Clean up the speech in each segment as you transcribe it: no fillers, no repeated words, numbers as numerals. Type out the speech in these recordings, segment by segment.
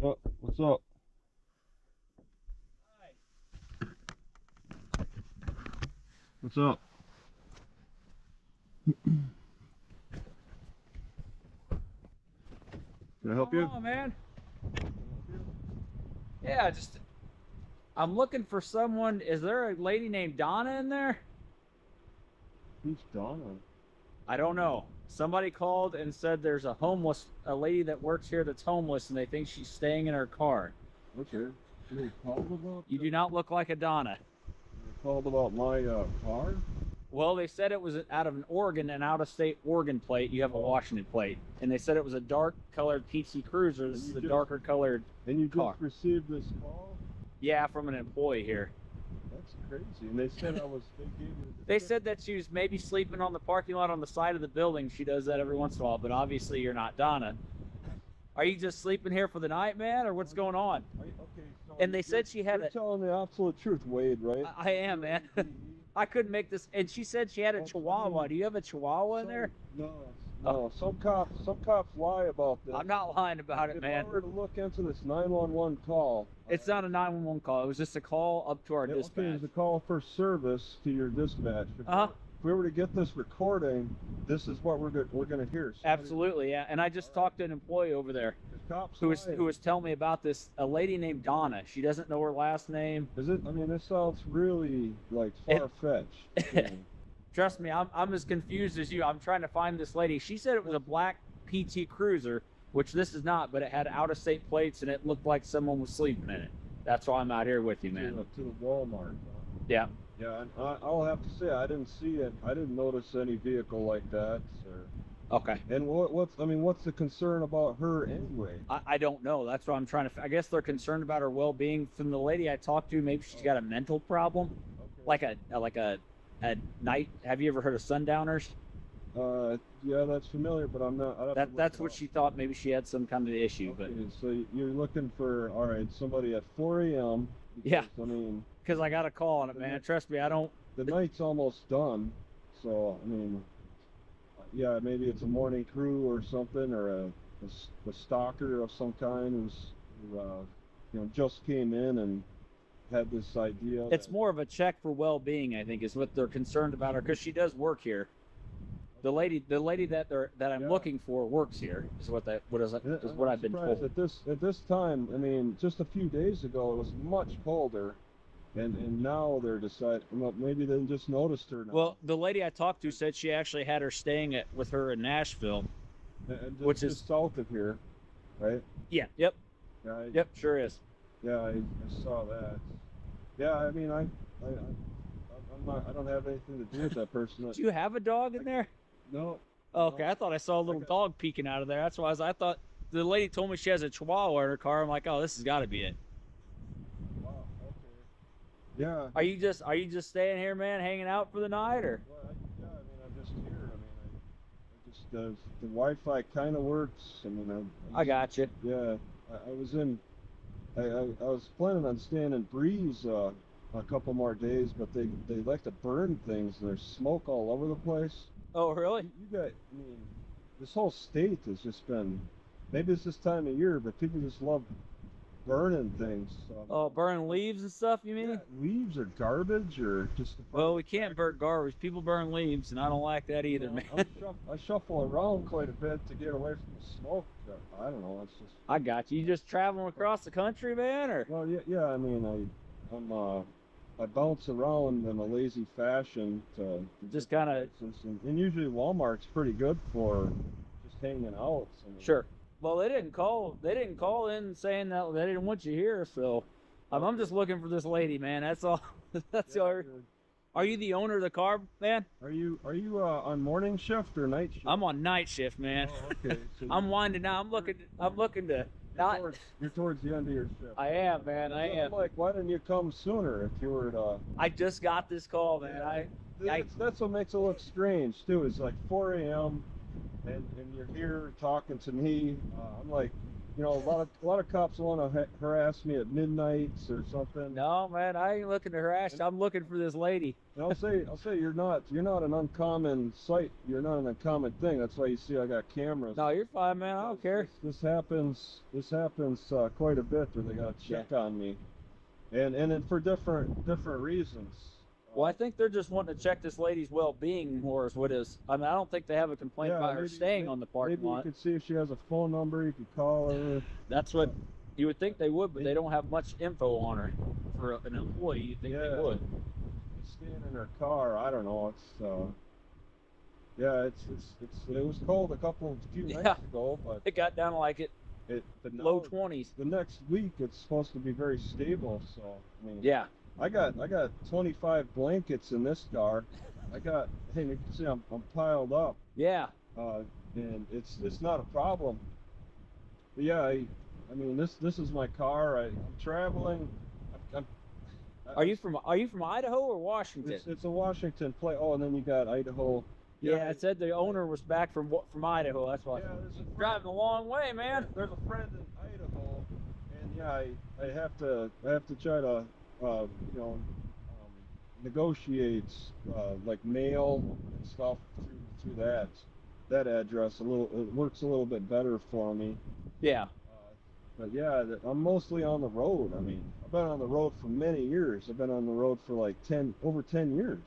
Oh, what's up? Hi. What's up? Can I help you? Oh man. Yeah, just I'm looking for someone. Is there a lady named Donna in there? Who's Donna? I don't know. Somebody called and said there's a lady that works here that's homeless, and they think she's staying in her car. Okay. You called about You do not look like a Donna. my car? Well, they said it was out of an Oregon, an out-of-state Oregon plate. You have a Washington plate, and they said it was a dark-colored PT Cruiser. This is a darker-colored And you car. just received this call? Yeah, from an employee here. That's crazy. And they said they gave you the They said that she was maybe sleeping on the parking lot on the side of the building. She does that every once in a while, but obviously you're not Donna. Are you just sleeping here for the night, man, or what's going on? Okay, so And they said she had you're telling the absolute truth, Wade, right? I am, man. I couldn't make this. And she said she had a Chihuahua. Do you have a Chihuahua in there? No. Some cops lie about this. I'm not lying about it, man. If I were to look into this 911 call, It's not a 911 call. It was just a call up to our it dispatch. was a call for service to your dispatch. Uh-huh. If we were to get this recording, this is what we're going to hear. Absolutely, yeah. And I just talked to an employee over there who was telling me about this, a lady named Donna. She doesn't know her last name. Is it? I mean, this sounds really like far-fetched. Trust me, I'm as confused as you. I'm trying to find this lady. She said it was a black PT Cruiser, which this is not, but it had out-of-state plates and it looked like someone was sleeping in it. That's why I'm out here with you, man. To the Walmart. Yeah. Yeah, and I'll have to say I didn't see it. I didn't notice any vehicle like that. Okay. And what's the concern about her anyway? I don't know. That's what I'm trying to. I guess they're concerned about her well-being. From the lady I talked to, maybe she's got a mental problem, like a night. Have you ever heard of sundowners? Yeah, that's familiar, but I'm not. That's what she thought. Maybe she had some kind of issue. Okay, so you're looking for somebody at 4 a.m. Yeah. I mean, because I got a call on it, man. Trust me, I don't. The night's almost done, so I mean, yeah, maybe it's a morning crew or something, or a stalker of some kind who just came in and had this idea. It's more of a check for well-being, I think, is what they're concerned about her, because she does work here. The lady that I'm looking for works here. Is what I've been told. At this time, I mean, just a few days ago, it was much colder, and now they're deciding. Well, maybe they just noticed her now. Well, the lady I talked to said she actually had her staying with her in Nashville, which is south of here, right? Yeah. Yep. Yeah, Yep. Sure is. Yeah, I saw that. Yeah, I mean, I don't have anything to do with that person. Do you have a dog in there? No. Oh, okay, I thought I saw a little dog peeking out of there. That's why I thought the lady told me she has a Chihuahua in her car. I'm like, oh, this has got to be it. Wow. Okay. Yeah. Are you just staying here, man, hanging out for the night, or? Well, yeah. I mean, I'm just here. I just the Wi-Fi kind of works. I mean, I got you. Yeah. I was planning on staying in Breeze a couple more days, but they like to burn things. And there's smoke all over the place. Oh, really? I mean, this whole state has just been, maybe it's this time of year, but people just love burning things. So. Oh, burning leaves and stuff, you mean? Yeah, leaves or garbage or just. Well, we can't burn garbage. People burn leaves, and I don't like that either, man. I shuffle around quite a bit to get away from the smoke. I don't know. It's just. I got you. You just traveling across the country, man, or? Well, yeah. I mean, I bounce around in a lazy fashion to just kind of. And usually Walmart's pretty good for just hanging out. Sure. Well, they didn't call in saying that they didn't want you here, so I'm just looking for this lady, man. That's all. That's all. Are you the owner of the car, man? Are you on morning shift or night shift? I'm on night shift, man. Oh, okay. So I'm winding down. I'm looking to. You're towards the end of your shift. I am, man. I am. Like, why didn't you come sooner if you were to? I just got this call, man. That's what makes it look strange too. It's like 4 a.m. and you're here talking to me. I'm like, you know, a lot of cops want to harass me at midnight or something. No, man, I ain't looking to harass you. I'm looking for this lady. And I'll say you're not an uncommon sight. You're not an uncommon thing. That's why you see I got cameras. No, you're fine, man. I don't care. This happens quite a bit where they got to check on me, and then for different reasons. Well, I think they're just wanting to check this lady's well-being more is what is. I mean, I don't think they have a complaint about her staying on the parking lot. Maybe you could see if she has a phone number. You could call her. That's what you would think they would, but they don't have much info on her. For an employee, you think they would. Staying in her car, I don't know. It was cold a few nights ago, but it got down to like low 20s. The next week it's supposed to be very stable, so I mean. Yeah. I got 25 blankets in this car. Hey, you can see I'm piled up. Yeah. And it's not a problem. But yeah, I mean this is my car. I'm traveling. Are you from Idaho or Washington? It's a Washington plate. Oh, and then you got Idaho. Yeah, it said the owner was back from Idaho. That's why. Yeah, driving a long way, man. There's a friend in Idaho, and yeah, I have to try to negotiate like mail and stuff through that address. It works a little bit better for me. Yeah. But yeah, I'm mostly on the road. I mean, I've been on the road for many years. I've been on the road for like over 10 years.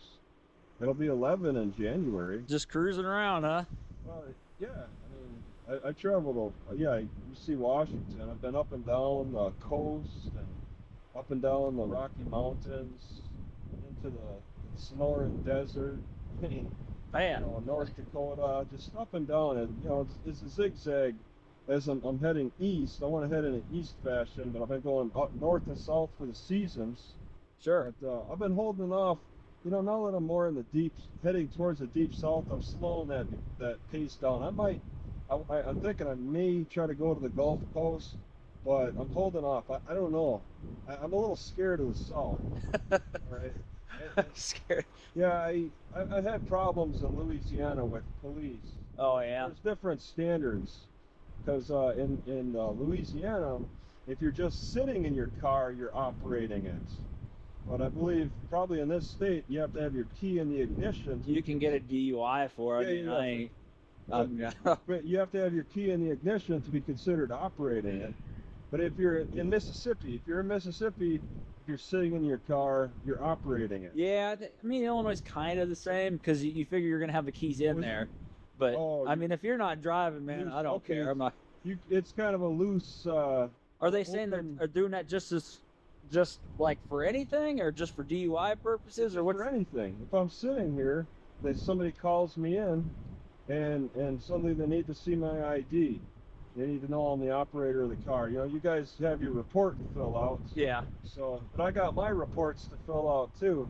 It'll be 11 in January. Just cruising around, huh? Well, yeah. I mean, I traveled. You see Washington. I've been up and down the coast and up and down the Rocky Mountains into the Sonoran Desert. Man. North Dakota, just up and down. And it's a zigzag. As I'm heading east, I want to head in an east fashion, but I've been going up north and south for the seasons. Sure. But I've been holding off. Now that I'm more in the heading towards the deep south, I'm slowing that pace down. I'm thinking I may try to go to the Gulf Coast, but I'm holding off. I don't know. I'm a little scared of the south. Right? Scared. Yeah, I've had problems in Louisiana with police. Oh yeah. There's different standards. Because in Louisiana, if you're just sitting in your car, you're operating it. But I believe probably in this state, you have to have your key in the ignition. You can get a DUI for it. But you have to have your key in the ignition to be considered operating it. But if you're in Mississippi, if you're sitting in your car, you're operating it. Yeah, I mean, Illinois is kind of the same because you figure you're going to have the keys in there. But I mean, if you're not driving, man, I don't care. I'm not. It's kind of a loose. Are they saying they're doing that just like for anything, or just for DUI purposes, or what? For anything. If I'm sitting here, somebody calls me in, and suddenly they need to see my ID. They need to know I'm the operator of the car. You guys have your report to fill out. Yeah. So, but I got my reports to fill out too.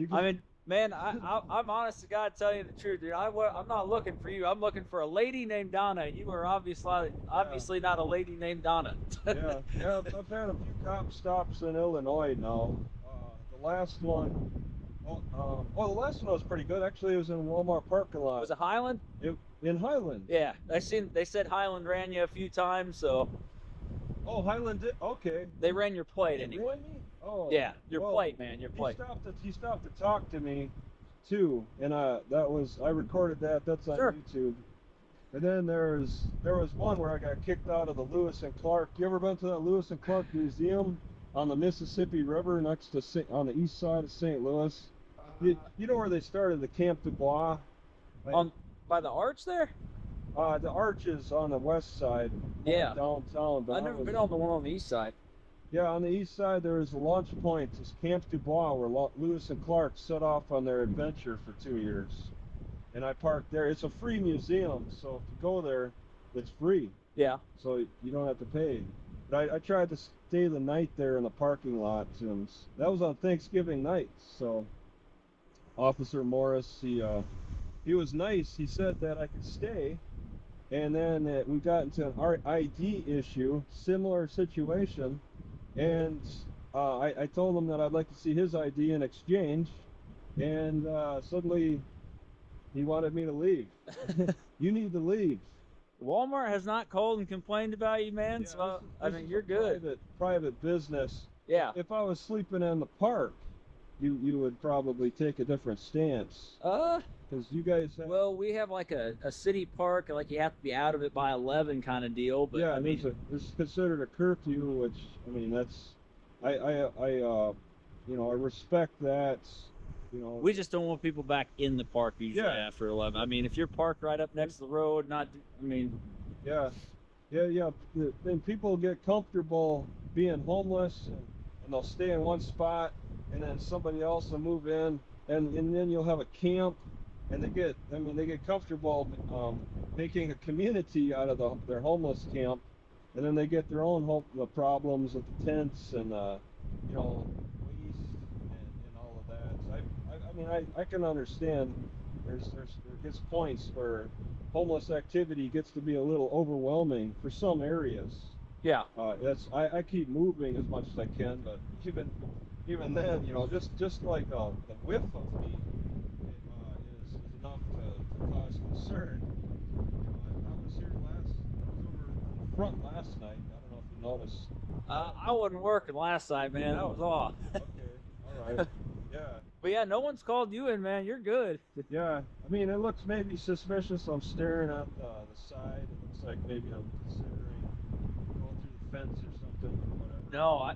I mean. Man, I'm honest to God telling you the truth, dude. I'm not looking for you. I'm looking for a lady named Donna. You are obviously not a lady named Donna. Yeah, I've had a few cop stops in Illinois now. The last one was pretty good. Actually, it was in Walmart parking lot. Was it Highland? In Highland. Yeah, they said Highland ran you a few times, so. Oh, Highland did? Okay. They ran your plate anyway. Ran me? Oh. Yeah, your plate, man, your plate. He stopped to talk to me, too, and I recorded that. That's on YouTube. And then there was one where I got kicked out of the Lewis and Clark. You ever been to that Lewis and Clark Museum on the Mississippi River on the east side of St. Louis? You know where they started the Camp du Bois? By the arch there? The arch is on the west side. Yeah. Downtown. But I've never been on the one on the east side. Yeah, on the east side there is a launch point. It's Camp du Bois, where Lewis and Clark set off on their adventure for 2 years. And I parked there. It's a free museum, so if you go there, it's free. Yeah. So you don't have to pay. But I tried to stay the night there in the parking lot, and that was on Thanksgiving night. So Officer Morris, he was nice. He said that I could stay. And then we got into an ID issue, similar situation. And I told him that I'd like to see his ID in exchange, and suddenly he wanted me to leave. You need to leave. Walmart has not called and complained about you, man. Yeah, So this I mean, is you're a good. private business. Yeah. If I was sleeping in the park, you would probably take a different stance. Because you guys have, Well, we have like a city park, like you have to be out of it by 11 kind of deal. But yeah, I mean, there's considered a curfew, which I mean that's I respect that. You know, we just don't want people back in the park usually Yeah. after 11. I mean, if you're parked right up next to the road, not, I mean, yeah, Then people get comfortable being homeless, and they'll stay in one spot, and then somebody else will move in, and then you'll have a camp, and they get comfortable making a community out of their homeless camp, and then they get their own the problems with the tents and waste and all of that. So I can understand. There gets points where homeless activity gets to be a little overwhelming for some areas. yeah. I keep moving as much as I can, but even then, just like the whiff of me is enough to cause concern. I was over in front last night. I don't know if you noticed. I wasn't working last night, man. I was off. Okay, all right. Yeah. But yeah, no one's called you in, man. You're good. Yeah, I mean, it looks maybe suspicious. I'm staring at the side. It looks like maybe I'm considering going through the fence or something or whatever. No,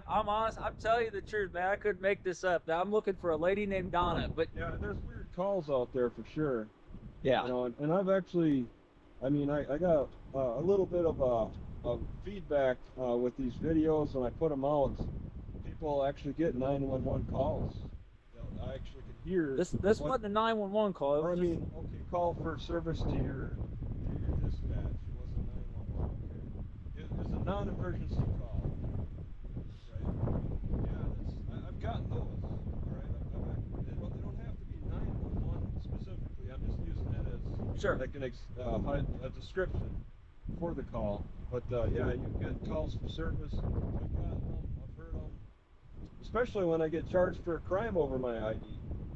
I'm honest. I'm telling you the truth, man. I couldn't make this up. Now, I'm looking for a lady named Donna, but Yeah, there's weird calls out there for sure. yeah. And I've actually, I got a little bit of feedback with these videos when I put them out. People actually get 911 calls. I actually could hear. This wasn't a 911 call. It Or I was mean, okay, call for service to your dispatch. It wasn't 911. Okay. It was a non-emergency call. Right. Yeah, I've gotten those. All right. They don't have to be 911 specifically. I'm just using it as Sure. like a description for the call. But yeah, you get calls for service. I've gotten them. I've heard them. Especially when I get charged for a crime over my ID.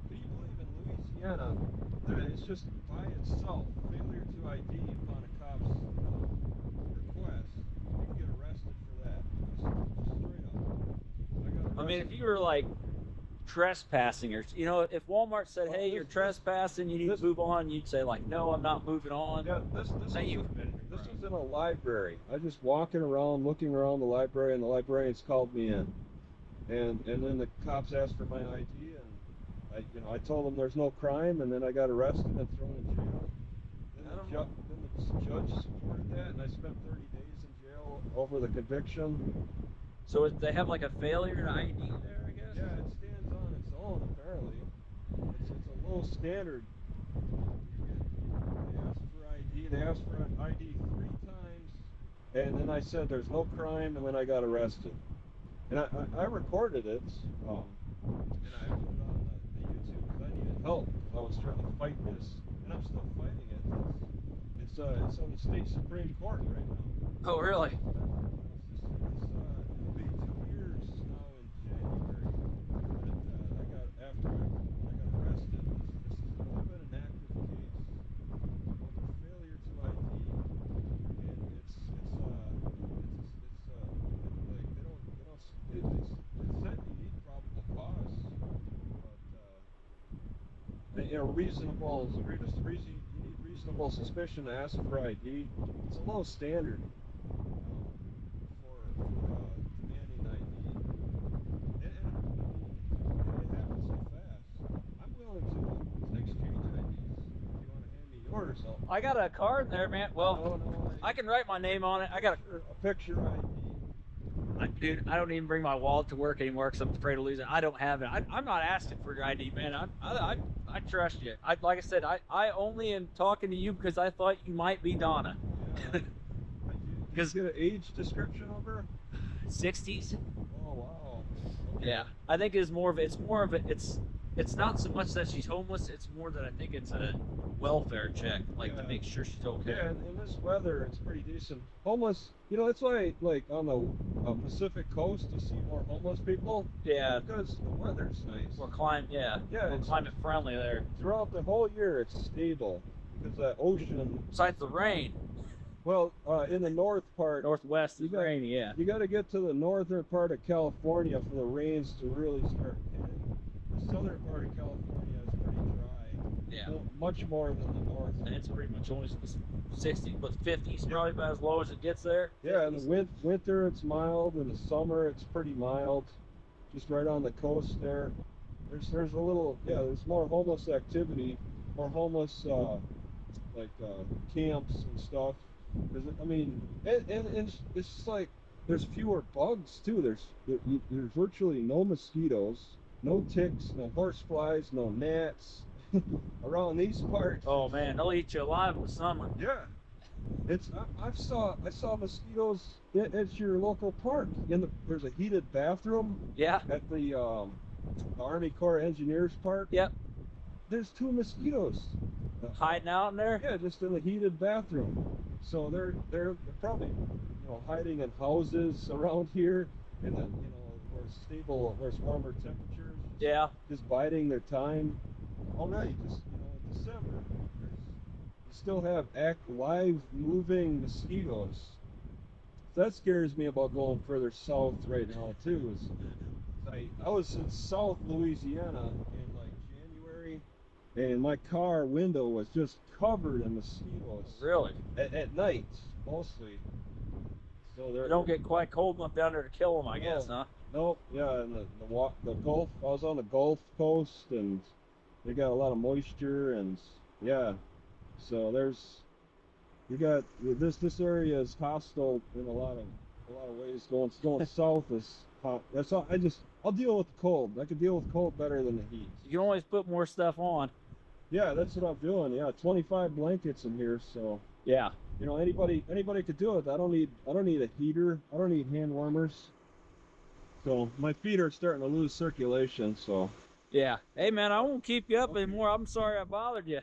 Can you believe in Louisiana that it's just by itself, failure to ID upon a cop's request, you can get arrested for that. Just straight up. I got I mean, if arrested. you were like trespassing, or if Walmart said, Well, "Hey, you're trespassing, you need this- to move on," you'd say like, "No, I'm not moving on." Yeah, this Now you was committed a this crime. was in a library. I was just walking around, looking around the library, and the librarians called me in. And then the cops asked for my ID, and I told them there's no crime, and then I got arrested and thrown in jail. Then the judge supported that, and I spent 30 days in jail over the conviction. So they have like a failure to ID there, I guess. Yeah, it stands on its own apparently. It's a low standard. They asked for ID. They asked for an ID 3 times, and then I said there's no crime, and then I got arrested. And I recorded it, and I put it on the YouTube because I needed help. I was trying to fight this, and I'm still fighting it. It's on the state Supreme Court right now. Oh, really? It'll be 2 years now in January that after I got arrested. This has only been an active case over failure to ID, and it's they said you need probable cause, but you need reasonable suspicion to ask for ID. It's a low standard for demanding ID, and it happens so fast. I'm willing to exchange IDs if you want to hand me yours. I got a card there, man. Well, No, I can write my name on it. I got a picture ID. dude, I don't even bring my wallet to work anymore because I'm afraid of losing it. I don't have it. I'm not asking for your ID, man. I trust you. Like I said, I only am talking to you because I thought you might be Donna. Yeah. Did you get an age description of her? 60s. Oh wow. Okay. Yeah, I think it's more of it's not so much that she's homeless. It's more that I think it's a welfare check, like to Yeah. make sure she's okay. Yeah, in this weather, it's pretty decent. Homeless, that's why, like, on the Pacific coast, you see more homeless people. Yeah, Because the weather's nice. we're Yeah, we're it's, climate friendly there. throughout the whole year, it's stable. Because that ocean, Besides the rain. Well, in the north part, Northwest You is got- rainy, yeah. you got to get to the northern part of California for the rains to really start hitting. The southern part of California is pretty dry. Yeah. Well, much more than the north. And it's pretty much only 60, but 50s probably about as low as it gets there. Yeah, in 50s. the winter it's mild. In the summer it's pretty mild. Just right on the coast there. There's a little, there's more homeless activity, more homeless camps and stuff. 'Cause I mean, and it's just like there's fewer bugs too. There's virtually no mosquitoes, no ticks, no horseflies, no gnats around these parts. Oh man, they'll eat you alive in the summer. Yeah, I saw mosquitoes at your local park. There's a heated bathroom Yeah. at the Army Corps of Engineers Park. Yep. There's 2 mosquitoes. Hiding out in there. Yeah, just in the heated bathroom. So they're probably hiding in houses around here, and then where there's warmer temperatures. Yeah. Just biding their time. Oh no, in December, you still have live moving mosquitoes. That scares me about going further south right now too. I was in South Louisiana in like January, and my car window was just covered in mosquitoes. Really? At night, mostly. So You don't get quite cold enough down there to kill them, I No. guess, huh? Nope. Yeah, and the Gulf. I was on the Gulf Coast, and they got a lot of moisture, and yeah. So you got this area is hostile in a lot of ways. Going south is hot. That's all. I'll deal with the cold. I can deal with cold better than the heat. You can always put more stuff on. Yeah, that's what I'm doing. Yeah, 25 blankets in here, so Yeah. anybody could do it. I don't need a heater. I don't need hand warmers. So my feet are starting to lose circulation, so Yeah. Hey man, I won't keep you up anymore. I'm sorry I bothered you.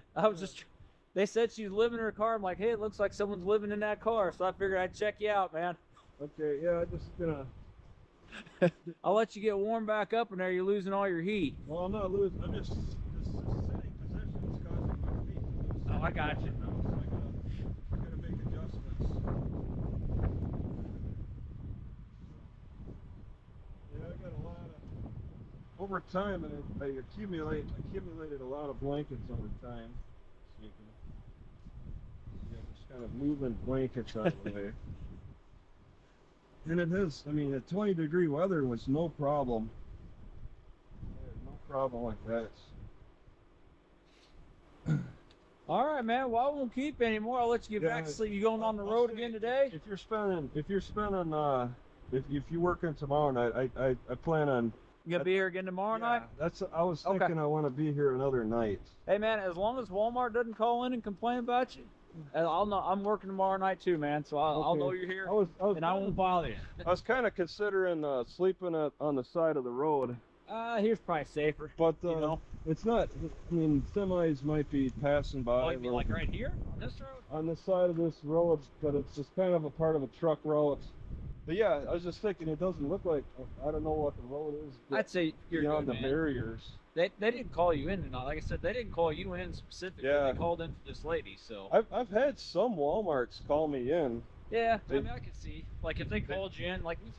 They said she's living in her car. I'm like, hey, it looks like someone's living in that car. So I figured I'd check you out, man. okay, yeah, I'm just gonna I'll let you get warm back up in there. You're losing all your heat. well, I'm not losing. I'm just this sitting position is causing my feet to lose. Oh, I got you. So I gotta make adjustments. Yeah, I got a lot of over time, and I accumulated a lot of blankets over time. So you can, just kind of moving blankets out of the way. And it is. I mean, the 20-degree weather was no problem. No problem like that. All right, man. Well, I won't keep anymore. I'll let you get back to sleep. You going on the road again today? If you're working tomorrow night, I plan on. You gonna be here again tomorrow night? I was thinking I want to be here another night. Hey, man. As long as Walmart doesn't call in and complain about you, I'll know. I'm working tomorrow night too, man. So I'll know you're here, and I won't bother you. I was kind of considering sleeping on the side of the road. Here's probably safer. But It's not. I mean, semis might be passing by. Oh, you mean like right here on this road? On the side of this road, but it's just kind of a part of a truck route. But yeah, I was just thinking, it doesn't look like, I don't know what the road is. I'd say you're beyond good, the man. barriers. They didn't call you in tonight. Like I said, they didn't call you in specifically. Yeah. They called in for this lady. So I've had some Walmarts call me in. yeah, I mean, I could see. Like if they called you in, like we've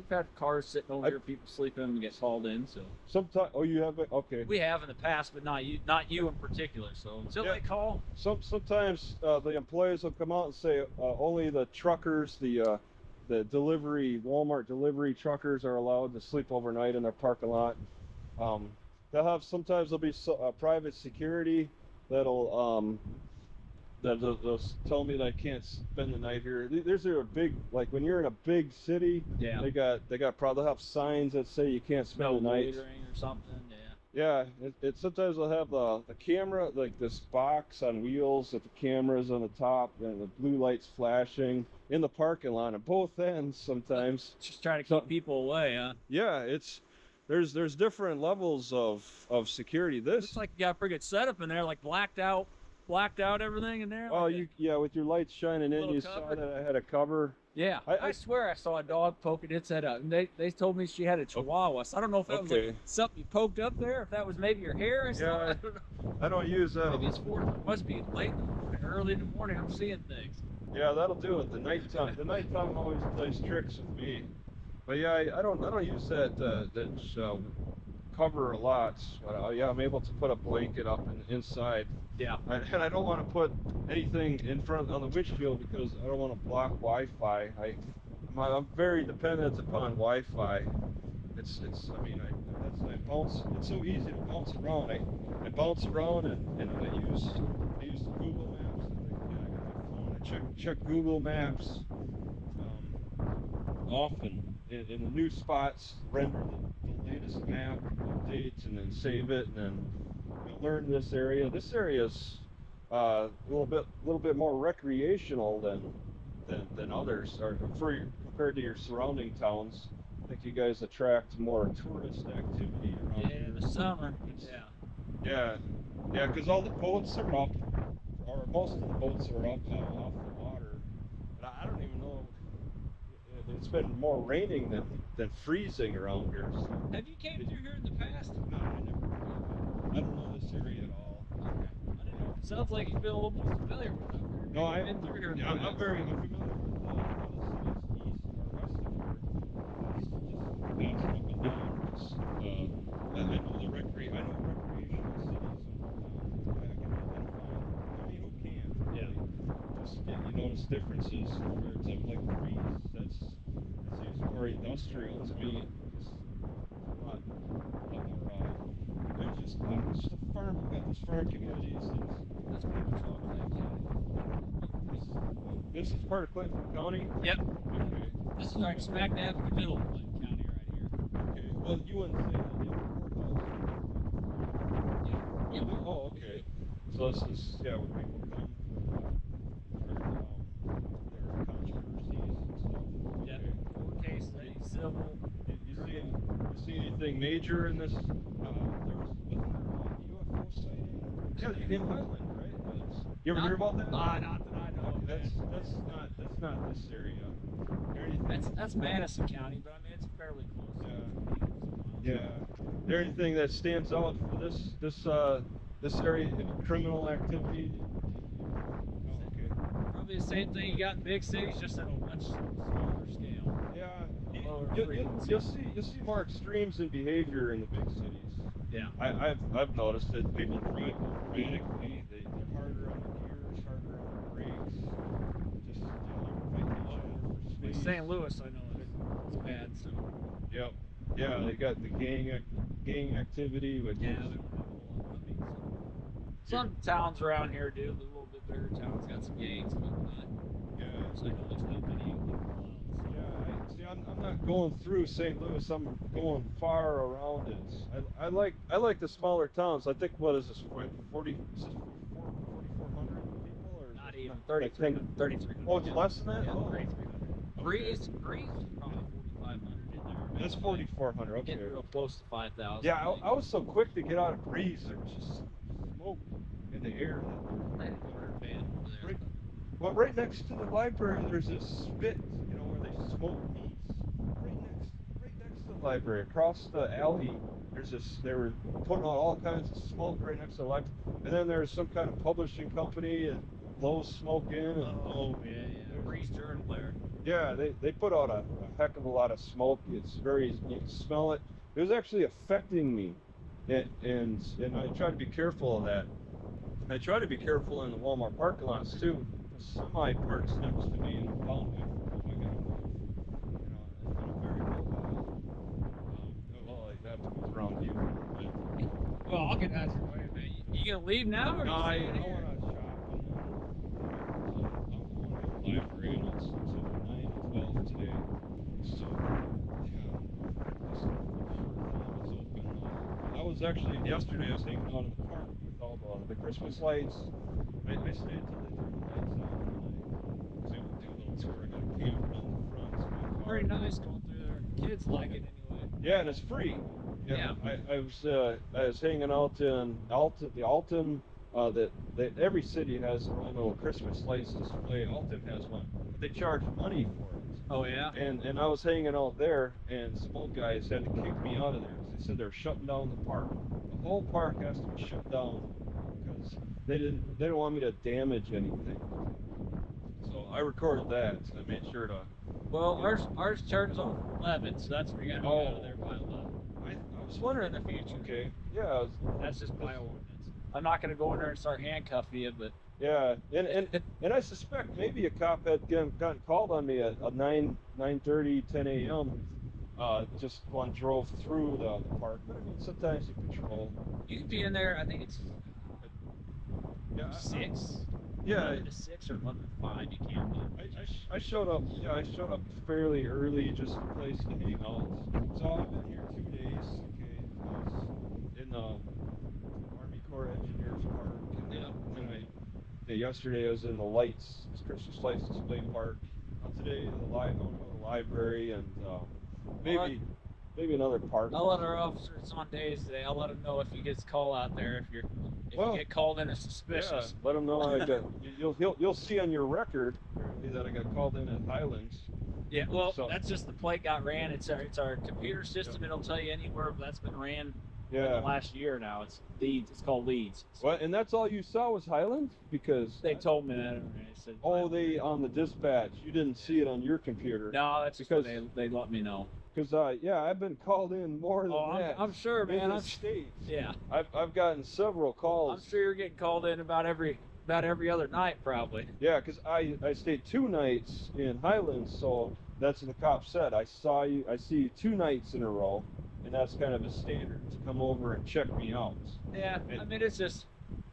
had cars sitting over here, people sleeping and get called in. So Sometimes, oh, you have it? Okay. we have in the past, but not you in particular. So until they call, Sometimes the employees will come out and say only the truckers, the Walmart delivery truckers are allowed to sleep overnight in their parking lot. Sometimes there'll be private security that'll tell me that I can't spend the night here. There's a big, like when you're in a big city, yeah, they probably have signs that say you can't spend the night. loitering or something. Yeah, it sometimes they'll have the camera, like this box on wheels with the cameras on the top and the blue lights flashing in the parking lot at both ends sometimes. Just trying to keep people away, huh? Yeah, there's different levels of security. Looks like you got a pretty good setup in there, like blacked out everything in there. Oh, like with your lights shining in, you cover. saw that I had a cover. Yeah, I swear I saw a dog poking its head out, and they told me she had a Chihuahua. So I don't know if that was like something you poked up there, if that was maybe your hair or something. Yeah, I don't know. I don't use that. Maybe it's for it must be late in the morning, early in the morning. I'm seeing things. Yeah, that'll do it. The nighttime always plays tricks with me. But yeah, I don't use that cover a lot. But, yeah, I'm able to put a blanket up inside. Yeah. And I don't want to put anything in front on the windshield because I don't want to block Wi-Fi. I'm very dependent upon Wi-Fi. I mean, I bounce. It's so easy to bounce around. I bounce around and I use Google Maps. I got my phone. I check Google Maps often in the new spots. Render the latest map updates and then save it and then learn this area. This area's a little bit more recreational than others, or compared to your surrounding towns. I think you guys attract more tourist activity around Yeah, here. in the summer. Yeah, yeah, because all the boats are up, or most of the boats are up off the water. But I don't even know. It's been more raining than freezing around here. So. Have you came through here in the past? No, I never. I don't know this area at all. Okay. I didn't know. It sounds like you feel a little more familiar with it. No, I've been through here. Yeah, I'm familiar with a lot of cities east or west of here. Just bouncing up and down. I know recreational cities. I can identify. I mean, who can't? Yeah. Just you notice differences. For example, like Greece. That seems more industrial to me. It's a lot more. There's just a farm. We got these farm communities. That's pretty much all Clay County. This is part of Clinton County? Yep. Okay. This is like smack dab in the middle of Clinton County right here. Okay. Well, you wouldn't say that you have a courthouse. Yeah. Oh, oh, okay. So this is, yeah, where people come for their controversies and stuff. Yep. Okay. Court cases, any civil. You see anything major in this? Wasn't there a UFO sighting? Yeah, in Highland, right? You ever hear about that? Not that I know of. That's not this area. That's Madison County, but I mean it's fairly close. Yeah. There anything that stands out for this area in criminal activity? Oh, okay. Probably the same thing you got in big cities, just at a much smaller scale. Yeah. You'll see more extremes in behavior in the big cities. Yeah. I've noticed that people drive dramatically. They're harder on the gears, harder on the brakes. Just fighting each other for space. Like St. Louis, I know it's bad. So. Yep. Yeah, they got the gang activity, which Yeah. is. Some towns around here do. The little bit bigger towns got some gangs, but not. Yeah. So there's not many. Yeah, I'm not going through St. Louis. I'm going far around it. I like the smaller towns. I think what is this? 4,400 people, or Not even 3,300. Oh, it's less than that. Yeah, Oh. 3,300. Greece is probably 4,500 in there. That's 4,400. Okay. Getting real close to 5,000. Yeah, I was so quick to get out of Breeze. There was just smoke in the air. Well, right next to the library, there's this spit, where they smoke meats. Right next to the library, across the alley, they were putting out all kinds of smoke right next to the library. And then there's some kind of publishing company that blows smoke in. And, yeah. Breeze Journal there. Yeah, they put out a heck of a lot of smoke. You can smell it. It was actually affecting me. And I try to be careful of that. I try to be careful in the Walmart parking lots too. The semi parks next to me and found me. I'm very mobile. Well, I have to go around you. Well, I'll get out your way, man. You gonna leave now? Or No, I want to shop. I'm going to the library and it's 9 to 12 today. So, yeah. I was actually, yesterday I was hanging out in the park with all the Christmas lights. I stayed till they turned the lights on and I was able to do a little tour. I got a camper in the front of my car. Very nice going through there. Kids like it anyway. Yeah, and it's free. Yeah. I was hanging out in Alton. That every city has their own little Christmas lights display. Alton has one, but they charge money for it. Oh yeah. And I was hanging out there, and some old guys had to kick me out of there because they said they're shutting down the park. The whole park has to be shut down because they didn't want me to damage anything. So So I recorded that. So I made sure to. Well, ours turns off at 11, so that's where you gotta be out of there by 11. I was In wondering. the future. Okay. Yeah. That's just my ordinance. I'm not gonna go in there and start handcuffing you, but Yeah, and I suspect maybe a cop had gotten called on me at 9:30, 10 a.m. Just one drove through the park. But I mean, sometimes you patrol. you can be in there. I think it's Yeah, 6. yeah. 11 to 6 or 11 to 5. You can't be. I showed up. Yeah, I showed up fairly early, just a place to hang out. So I've been here 2 days. Okay, I was in the Army Corps Engineers Park, and then yesterday I was in the lights, Christmas lights display park. Today the library, and maybe another park. I'll let our officers on days today. I'll let them know if he gets call out there. If you get called in as suspicious. Yeah, let them know I got. You'll see on your record that I got called in at Highlands. Yeah, well, that's just the plate got ran. It's our computer system. It'll tell you anywhere that's been ran in the last year now. It's Leeds. It's called Leeds. What? And that's all you saw was Highlands? Because they told me that. They said. Oh, they on the dispatch. You didn't see it on your computer. No, that's because they let me know. Because I've been called in more than that. I'm sure, man. In the States. Yeah. I've gotten several calls. I'm sure you're getting called in about every other night, probably. Yeah, because I stayed 2 nights in Highlands, so that's what the cop said. I see you 2 nights in a row, and that's kind of a standard to come over and check me out. Yeah, I mean it's just.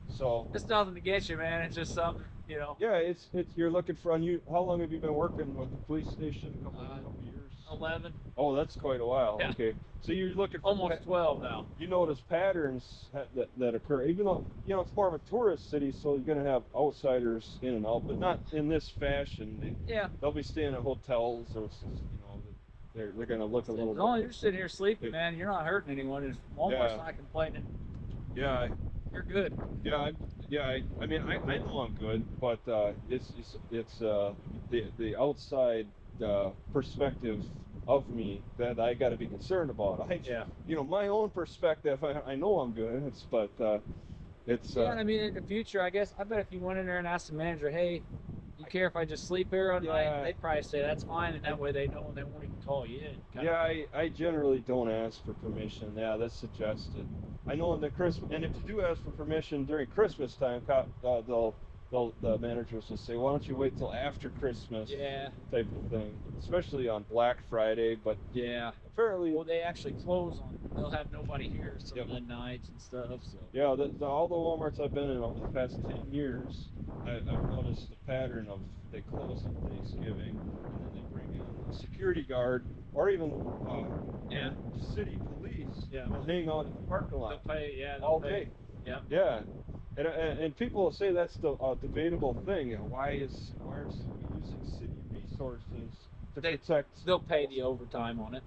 So. It's nothing to get you, man. It's just something, Yeah, it's you're looking for how long have you been working with the police station? A couple years. 11. Oh, that's quite a while. Yeah. Okay, so you're looking for almost 12 now. You notice patterns that occur, even though it's more of a tourist city, so you're gonna have outsiders in and out, but not in this fashion. They'll be staying at hotels, or they're gonna look a little. No, you're sitting here sleeping, man. You're not hurting anyone. If Walmart's not complaining. Yeah. You're good. Yeah. I mean, I know I'm good, but it's the outside perspective of me that I got to be concerned about. My own perspective, I know I'm good. It's. Yeah, I mean, in the future, I guess I bet if you went in there and asked the manager, hey, you care if I just sleep here all night? They'd probably say that's fine, and that way they know and they won't even call you in. I generally don't ask for permission. Yeah, that's suggested. I know in the Christmas, and if you do ask for permission during Christmas time, the managers will say, "Why don't you wait till after Christmas?" Yeah. Type of thing, especially on Black Friday. But apparently, well, they actually close on. They'll have nobody here some of the nights and stuff. So. Yeah, all the WalMarts I've been in over the past 10 years, I've noticed the pattern of they close on Thanksgiving, and then they bring in a security guard or even city police. Yeah. Will hang out in the parking lot. They'll pay. Yeah. All day. Yeah. Yeah. And people will say that's the debatable thing. Why are we using city resources to protect? They'll pay the overtime on it.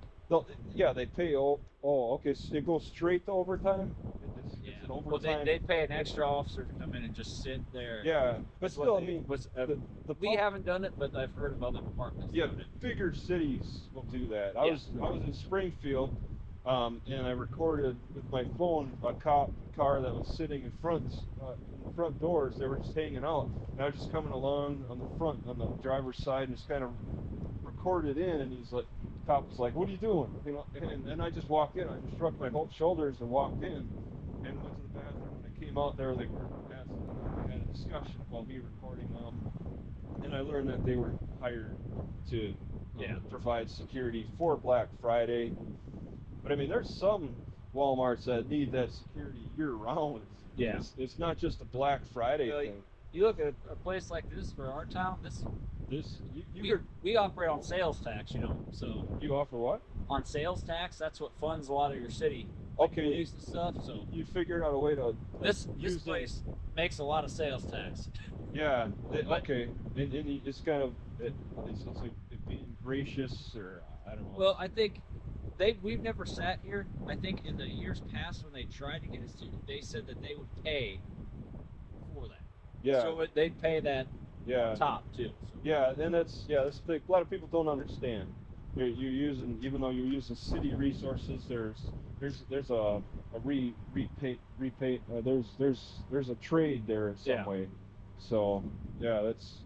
They pay. Okay. So it goes straight to overtime. It's overtime. Well, they pay an extra officer to come in and just sit there. Yeah, but still, I mean, we haven't done it, but I've heard of other departments. Yeah, bigger cities will do that. I was in Springfield, and I recorded with my phone a cop car that was sitting in the front doors. They were just hanging out, and I was just coming along on the driver's side, and just kind of recorded in. And he's like, the cop was like, "What are you doing?" And I just walked in. I just shrugged my shoulders and walked in, and went to the bathroom. When I came out there, they were asking, had a discussion about me recording them, and I learned that they were hired to provide security for Black Friday. But I mean, there's some Walmarts that need that security year-round. Yeah. It's not just a Black Friday thing. You look at a place like this for our town. We operate on sales tax, So you offer what? On sales tax, that's what funds a lot of your city. Okay. Police and stuff. So you figured out a way to. This place makes a lot of sales tax. Yeah. Okay. And it's kind of it's like being gracious, or I don't know. Well, I think. We've never sat here. I think in the years past when they tried to get us to, they said that they would pay for that. Yeah. So they'd pay that top too. So. Yeah, and that's the thing. A lot of people don't understand. You're using, even though you're using city resources, there's a repay there's a trade there in some way. So that's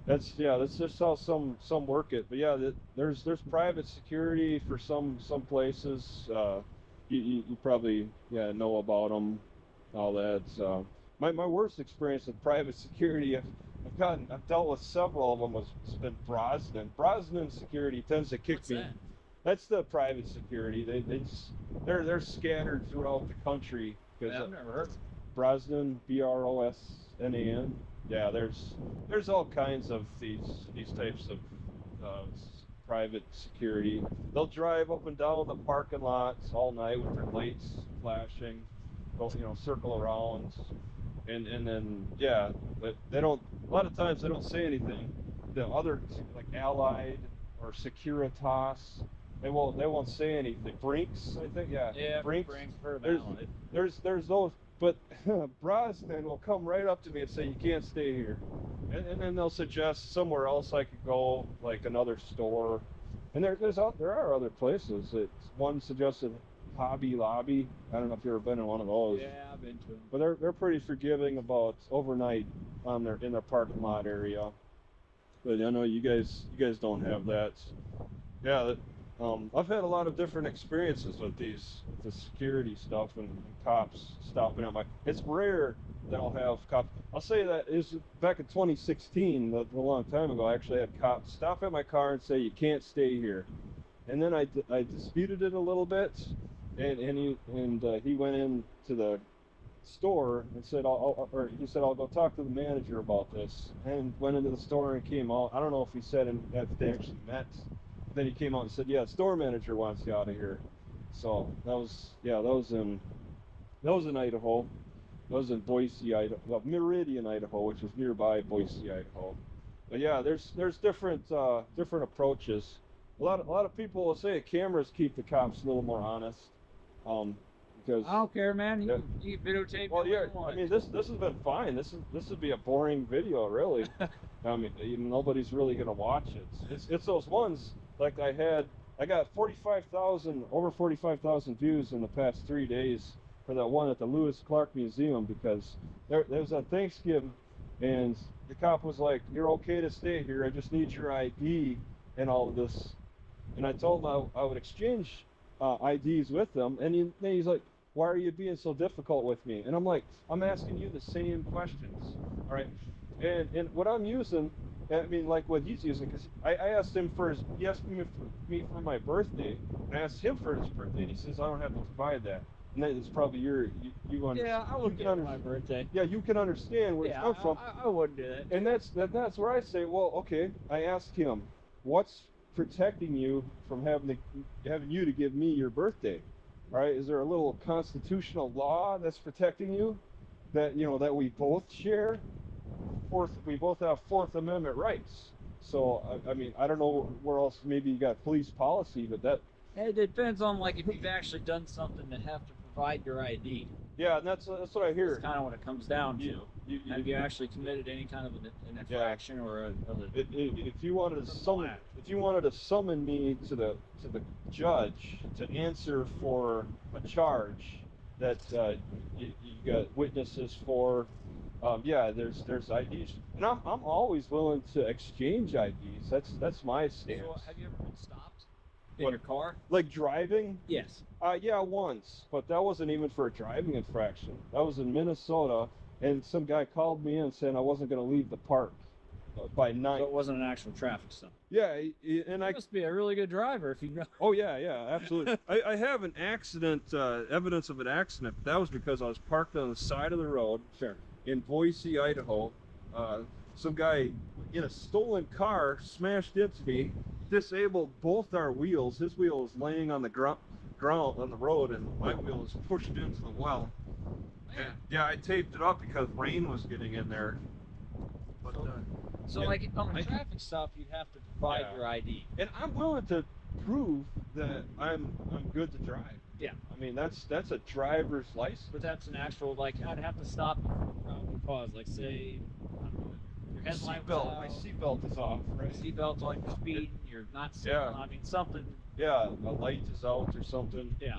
That's just how some work it. But yeah, there's private security for some places. You probably know about them, all that. My worst experience with private security, I've dealt with several of them. Has been Brosnan. Brosnan security tends to kick What's me. that? That's the private security. They're scattered throughout the country. Yeah, Because I've never heard of it. Brosnan, Brosnan. Yeah, there's all kinds of these types of private security. They'll drive up and down the parking lots all night with their lights flashing. They'll circle around, and then yeah, but they don't. A lot of times they don't say anything. The other like Allied or Securitas, they won't say anything. Brinks, I think, yeah. Yeah, Brinks. heard of There's Allied. there's those, but Brosnan will come right up to me and say, you can't stay here, and then they'll suggest somewhere else I could go, like another store, and there are other places. One suggested Hobby Lobby. I don't know if you've ever been in one of those. Yeah, I've been to them. But they're pretty forgiving about overnight in their parking lot area. But I know you guys don't have that. Yeah, I've had a lot of different experiences with the security stuff and cops stopping at my. It's rare that I'll have cops. I'll say that is back in 2016, a long time ago. I actually had cops stop at my car and say, you can't stay here. And then I disputed it a little bit, and he went into the store and said, he said, I'll go talk to the manager about this, and went into the store and came out. I don't know if he said if they actually met. Then he came out and said, yeah, the store manager wants you out of here. So that was in Idaho. That was in Boise, Idaho, well, Meridian, Idaho, which is nearby Boise, Idaho. But yeah, there's different approaches. A lot of people will say cameras keep the cops a little more honest. Because I don't care, man. You can videotape. well, yeah, you want. I mean, this has been fine. This would be a boring video, really. I mean, nobody's really gonna watch it. It's those ones like I got over 45,000 views in the past 3 days for that one at the Lewis Clark Museum, because there was a Thanksgiving, and the cop was like, "You're okay to stay here. I just need your ID and all of this." And I told him I would exchange IDs with them, and then he's like, "Why are you being so difficult with me?" And I'm like, "I'm asking you the same questions, all right?" And what I'm using, I mean, like what he's using, because I asked him he asked me for my birthday. I asked him for his birthday, and he says, "I don't have to provide that." And that is probably you understand. Yeah, I would get it my birthday. Yeah, you can understand where it's come from. I wouldn't do that. And that's where I say, well, okay. I asked him, what's protecting you from having you to give me your birthday? All right, is there a little constitutional law that's protecting you that that we both share? We both have Fourth Amendment rights. So I mean, I don't know where else. Maybe you got police policy, but that. It depends on like if you've actually done something to have to provide your ID. Yeah, and that's what I hear. That's kind of what it comes down to. Have you actually committed any kind of an infraction or if you wanted to summon me to the judge to answer for a charge that you got witnesses for, there's IDs, and I'm always willing to exchange IDs. That's my stance. So have you ever been stopped in your car? Like driving? Yes. Yeah, once, but that wasn't even for a driving infraction. That was in Minnesota, and some guy called me in saying I wasn't going to leave the park by 9. So it wasn't an actual traffic stop. Yeah, and You must be a really good driver if you know. Oh yeah, absolutely. I have an accident, evidence of an accident. But that was because I was parked on the side of the road. Sure. In Boise, Idaho. Some guy in a stolen car smashed into me, disabled both our wheels. His wheel was laying on the ground on the road, and my wheel was pushed into the well. And, yeah, I taped it up because rain was getting in there. But, so yeah, like on a traffic stop, you'd have to provide your ID. And I'm willing to prove that I'm good to drive. Yeah. I mean, that's a driver's license. But that's an actual, like, I'd have to stop you for a probable cause. Like, say, I don't know, your headlight was out. My seatbelt is off, right? Seatbelt's on, you're speeding, you're not sitting. Yeah. I mean, something. Yeah, a light is out or something. Yeah.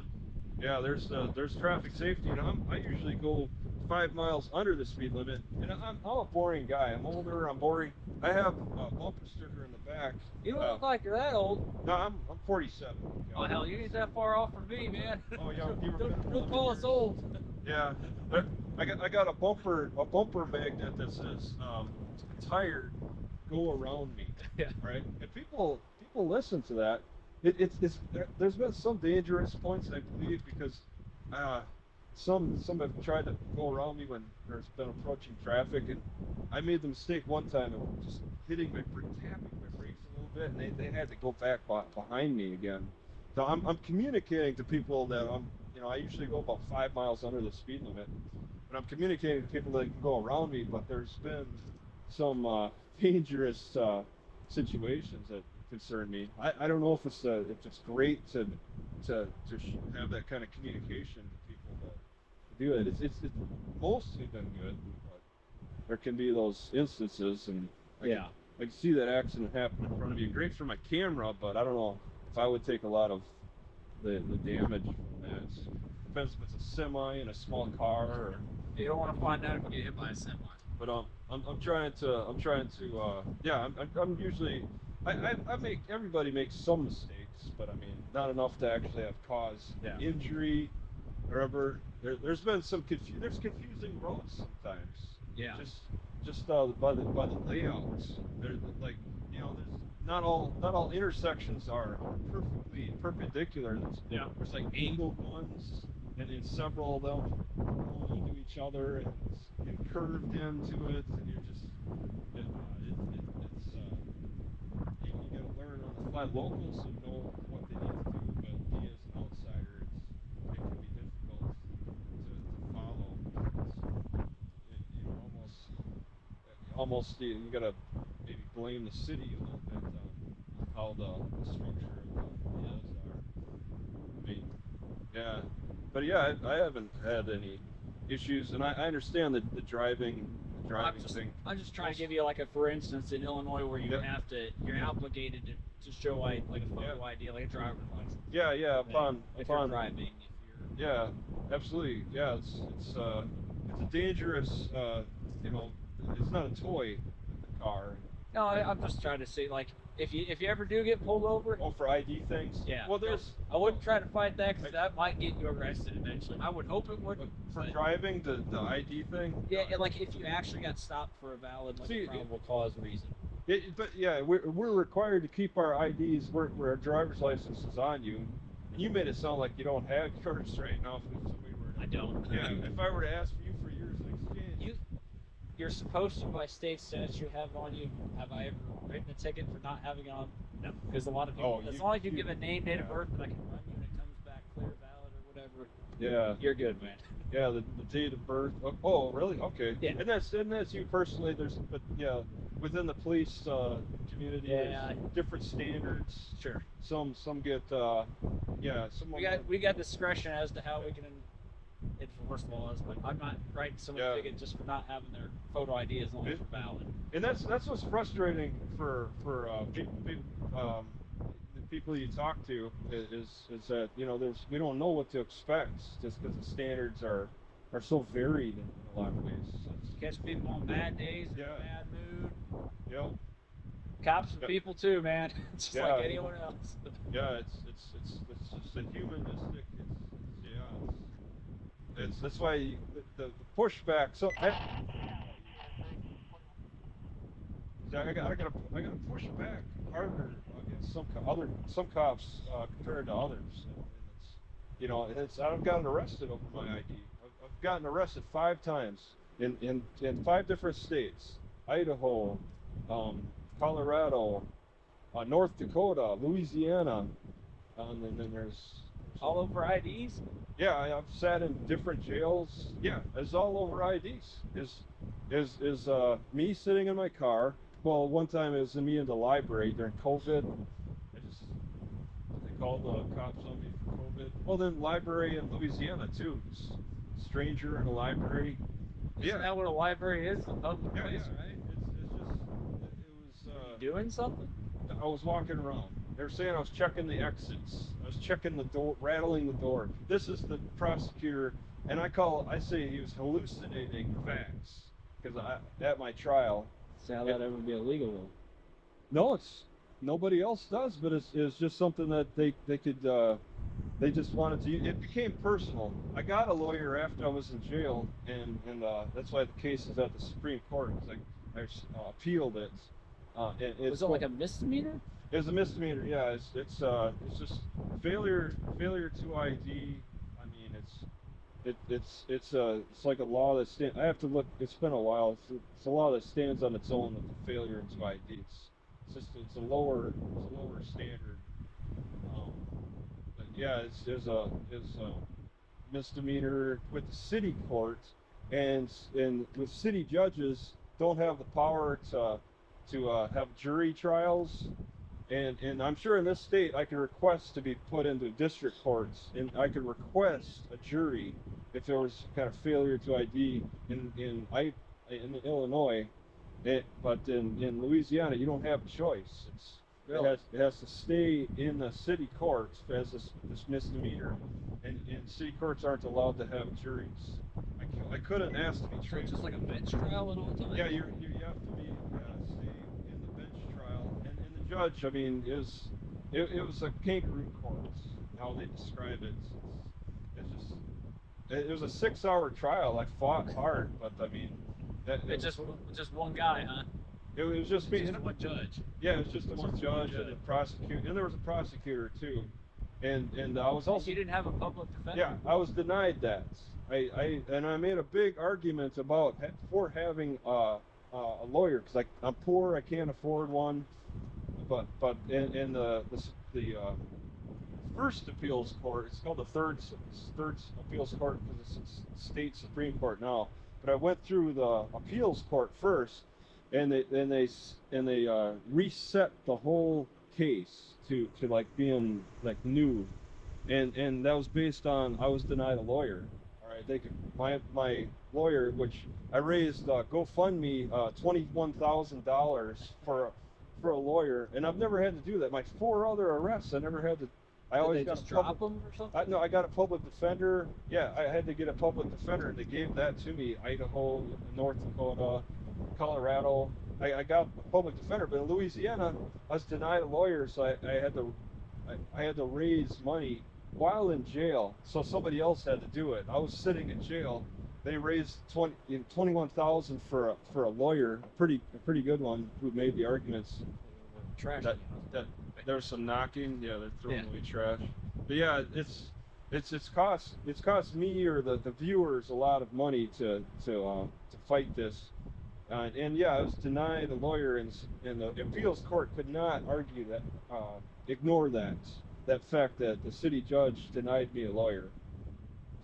Yeah, there's traffic safety, and I usually go 5 miles under the speed limit, and I'm a boring guy. I'm older. I'm boring. I have a bumper sticker in the back. You don't look like you're that old. No, I'm 47. Oh hell, you ain't that far off from me, man. Oh yeah, you were Don't call us old. Yeah, I got a bumper magnet that says "tired, go around me." Yeah. Right, and people listen to that. There's been some dangerous points, I believe, because some have tried to go around me when there's been approaching traffic, and I made the mistake one time of just tapping my brakes a little bit, and they had to go back behind me again. So I'm communicating to people that I usually go about 5 miles under the speed limit, but I'm communicating to people that can go around me. But there's been some dangerous situations that concern me. I don't know if it's great to have that kind of communication to people that do it. It's mostly been good, but there can be those instances, and I can see that accident happen in front of you. Great for my camera, but I don't know if I would take a lot of the damage from that. Depends if it's a semi and a small car, or You don't want to find out if you get hit by a semi. but I'm trying to yeah, I'm usually everybody makes some mistakes, but I mean not enough to actually have cause injury or ever. There's been there's confusing roads sometimes. Yeah. Just by the layouts. There's like there's not all intersections are perfectly perpendicular. There's like angled ones, and then several of them going into each other, and it's curved into it, and you're just you gotta learn on the fly. Locals who know what they need to do, but me as an outsider, it can be difficult to follow. Almost you gotta maybe blame the city a little bit on how the structure of the roads are. I mean, yeah, but yeah, I haven't had any issues, and I understand the driving thing. I'm just trying to give you like for instance in Illinois where you're obligated to show like a photo ID, like a driver's license. Yeah, upon you're driving. Yeah, absolutely. Yeah, it's a dangerous it's not a toy, the car. No, I'm just trying to say, like, if you ever do get pulled over. Oh, for ID things? Yeah. Well, I wouldn't try to fight that because that might get you arrested eventually. I would hope it wouldn't. For driving, the ID thing? Yeah, like if you actually got stopped for a valid, probable cause reason. But yeah, we're required to keep our IDs where our driver's license is on you. And you made it sound like you don't have yours right now. If somebody were to, I don't. Yeah, if I were to ask you for yours in exchange. You're supposed to, by state statute, have on you. Have I ever written a ticket for not having on? No, because a lot of people, as long as you give a name, date of birth, that I can run you and it comes back clear, valid, or whatever. Yeah. You're good, man. Yeah, the date of birth. Oh, really? Okay. Yeah. And that's you personally. But within the police community, there's different standards. Sure. Some get we got discretion as to how we can enforce laws, but I'm not writing someone a ticket just for not having their photo ID as long as they're valid. And that's what's frustrating for the people you talk to is that we don't know what to expect just because the standards are so varied in a lot of ways. Catch people on bad days, in a bad mood. Yep. Cops are people too, man. Just like anyone else. Yeah, it's just a humanistic. That's why the pushback. So I gotta push back harder against some cops compared to others. And I've gotten arrested over my ID. I've gotten arrested 5 times in 5 different states: Idaho, Colorado, North Dakota, Louisiana, and then there's all over IDs. Yeah, I've sat in different jails. Yeah, it's all over IDs. Is me sitting in my car. Well, one time it was me in the library during COVID. They called the cops on me for COVID. Well, then library in Louisiana too. Stranger in a library. Isn't that what a library is? A public place, right? It was. You doing something? I was walking around. They were saying I was checking the exits. I was checking the door, rattling the door. This is the prosecutor, and I say he was hallucinating facts because at my trial. See how that ever be illegal though? No, it's nobody else does, but it's just something that they could. They just wanted to. It became personal. I got a lawyer after I was in jail, and that's why the case is at the Supreme Court. I appealed it. Was it like a misdemeanor? It was a misdemeanor. Yeah, it's just failure to ID. I mean, it's like a law that stands. I have to look. It's been a while. It's a law that stands on its own with the failure to ID. It's a lower standard. But yeah, it's a misdemeanor with the city court, and with city judges don't have the power to have jury trials, and I'm sure in this state I can request to be put into district courts, and I could request a jury if there was kind of failure to ID in Illinois, but in Louisiana you don't have a choice. It has to stay in the city courts as this misdemeanor, and city courts aren't allowed to have juries. I couldn't ask to be So trained. it's just like a bench trial at all times? Yeah, you have to be stay in the bench trial, and the judge. I mean, it was a kangaroo court. How they describe it. It was a 6-hour trial. I fought hard, but I mean, It's just one guy, huh? It was just me. Just one judge. Yeah, it was just the one judge and the prosecutor, and there was a prosecutor too, and I was also. You didn't have a public defender. Yeah, I was denied that. I made a big argument for having a lawyer because I'm poor, I can't afford one, but in the first appeals court, it's called the third appeals court because it's state Supreme Court now. But I went through the appeals court first, and they reset the whole case to like being like new, and that was based on I was denied a lawyer. All right, they could my lawyer, which I raised GoFundMe $21,000 for a lawyer, and I've never had to do that. My 4 other arrests, I never had to. I always got just drop them or something? No, I got a public defender. Yeah, I had to get a public defender, and they gave that to me. Idaho, North Dakota, Colorado. I got a public defender, but in Louisiana, I was denied a lawyer, so I had to raise money while in jail. So somebody else had to do it. I was sitting in jail. They raised $21,000 for a lawyer, a pretty good one, who made the arguments. Trash. That there was some knocking. Yeah, they're throwing away trash. But yeah, it's cost me or the viewers a lot of money to fight this. And yeah, I was denied a lawyer, and the appeals court could not argue that, ignore that fact that the city judge denied me a lawyer.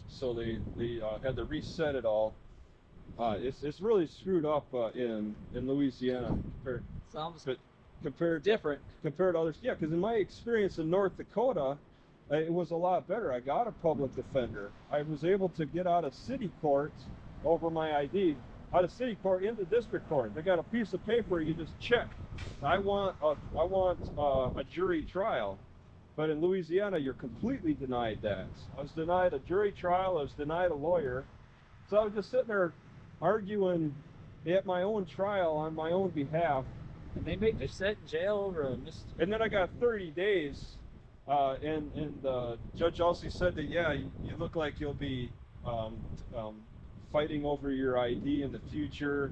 So they had to reset it all. It's really screwed up in Louisiana compared to others. Yeah, because in my experience in North Dakota, it was a lot better. I got a public defender. I was able to get out of city court over my ID, out of city court into district court. They got a piece of paper you just check. I want a jury trial. But in Louisiana, you're completely denied that. I was denied a jury trial. I was denied a lawyer. So I was just sitting there arguing at my own trial on my own behalf. And they make you sit in jail over a misdemeanor. And then I got 30 days. And the judge also said that, yeah, you look like you'll be fighting over your ID in the future.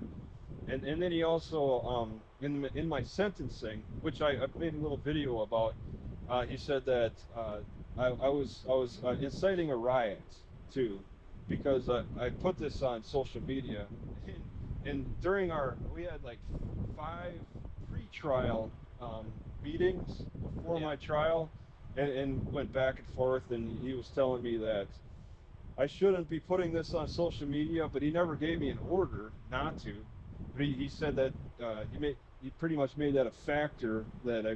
And then he also, in my sentencing, which I made a little video about, he said that I was inciting a riot too, because I put this on social media, and during we had like 5 pre-trial meetings before my trial, and went back and forth, and he was telling me that I shouldn't be putting this on social media, but he never gave me an order not to. But he said that he pretty much made that a factor that I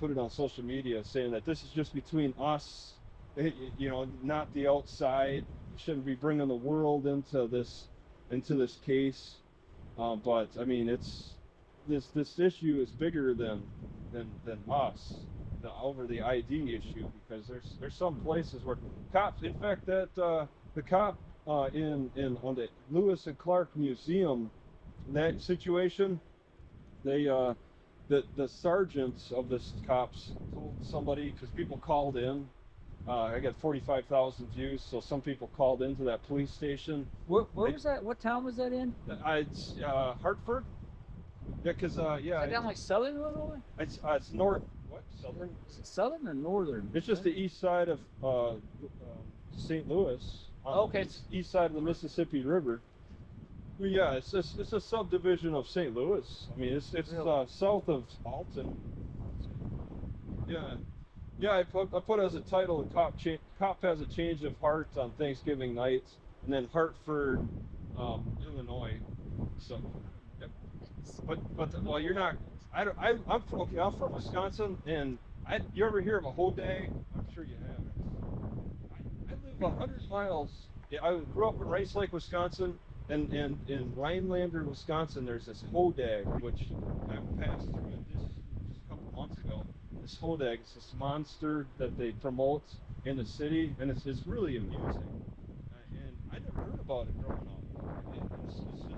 put it on social media, saying that this is just between us, you know, not the outside. You shouldn't be bringing the world into this case. But I mean, this issue is bigger than us, over the ID issue, because there's some places where cops. In fact, that the cop in on the Lewis and Clark Museum, that situation, they the sergeants of the cops told somebody, because people called in. I got 45,000 views, so some people called into that police station. Where was that? What town was that in? It's Hartford. Yeah, because Is that down like southern Illinois? it's north. What, southern? Is it southern or northern? It's just the east side of St. Louis. Okay. It's east side of the Mississippi River. Well, yeah, it's a subdivision of St. Louis. I mean, it's Really? south of Alton. Yeah. Yeah, I put as a title, cop has a change of heart on Thanksgiving night, and then Hartford, Illinois. So, yep. But well, you're not. I'm from Wisconsin, and you ever hear of a hodag? I'm sure you have. I live 100 miles. Yeah, I grew up in Rice Lake, Wisconsin, and in Rhinelander, Wisconsin, there's this hodag, which I passed through it just a couple months ago. This hodag is this monster that they promote in the city, and it's really amusing. And I never heard about it growing up. It's a city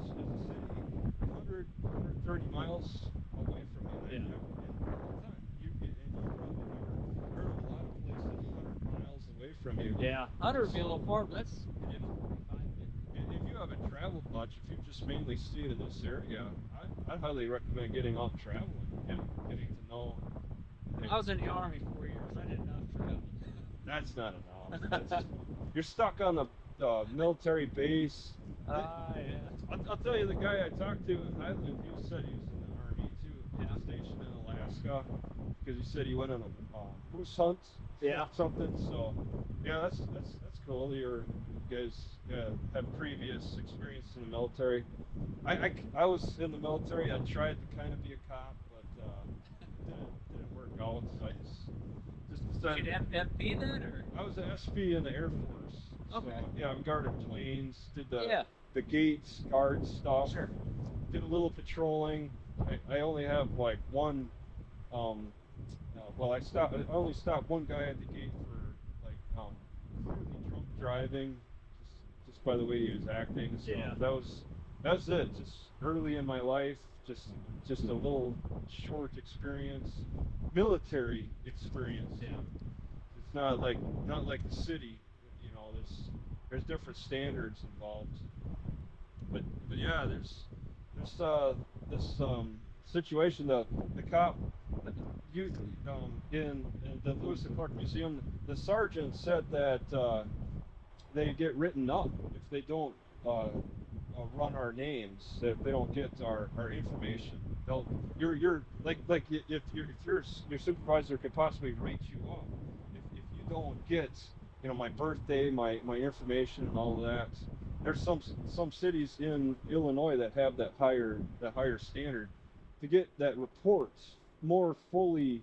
130 miles away from me. Yeah. You probably never heard of a lot of places 100 miles away from you. Yeah, 100 would be a little far, but that's. If you haven't traveled much, if you've just mainly stayed in this area, I'd highly recommend getting out traveling and getting to know. I was in the Army 4 years. I did not travel. That's not enough. You're stuck on the military base. Yeah. I'll tell you, the guy I talked to in Highland, he said he was in the Army too, stationed in Alaska, because he said he went on a moose hunt. Yeah. Something. So, yeah, that's cool. You guys have previous experience in the military. I was in the military. I tried to kind of be a cop, but didn't work out. So I just decided. Did you MP then, or? I was an SP in the Air Force. Okay. So, yeah, I'm guarded planes. Did the Yeah. the gates, guard stuff. Sure. Did a little patrolling. I only have like one. Well, I only stopped one guy at the gate for like clearly drunk driving, just by the way he was acting. So Yeah. that's it. Just early in my life, just a little short experience, military experience. Yeah. It's not like the city. You know, there's different standards involved. But yeah, there's this situation. The cop, in the Lewis and Clark Museum, the sergeant said that they get written up if they don't run our names, if they don't get our information. You're like if your supervisor could possibly write you up if you don't get my birthday, my information, and all of that. There's some cities in Illinois that have that higher standard to get that report more fully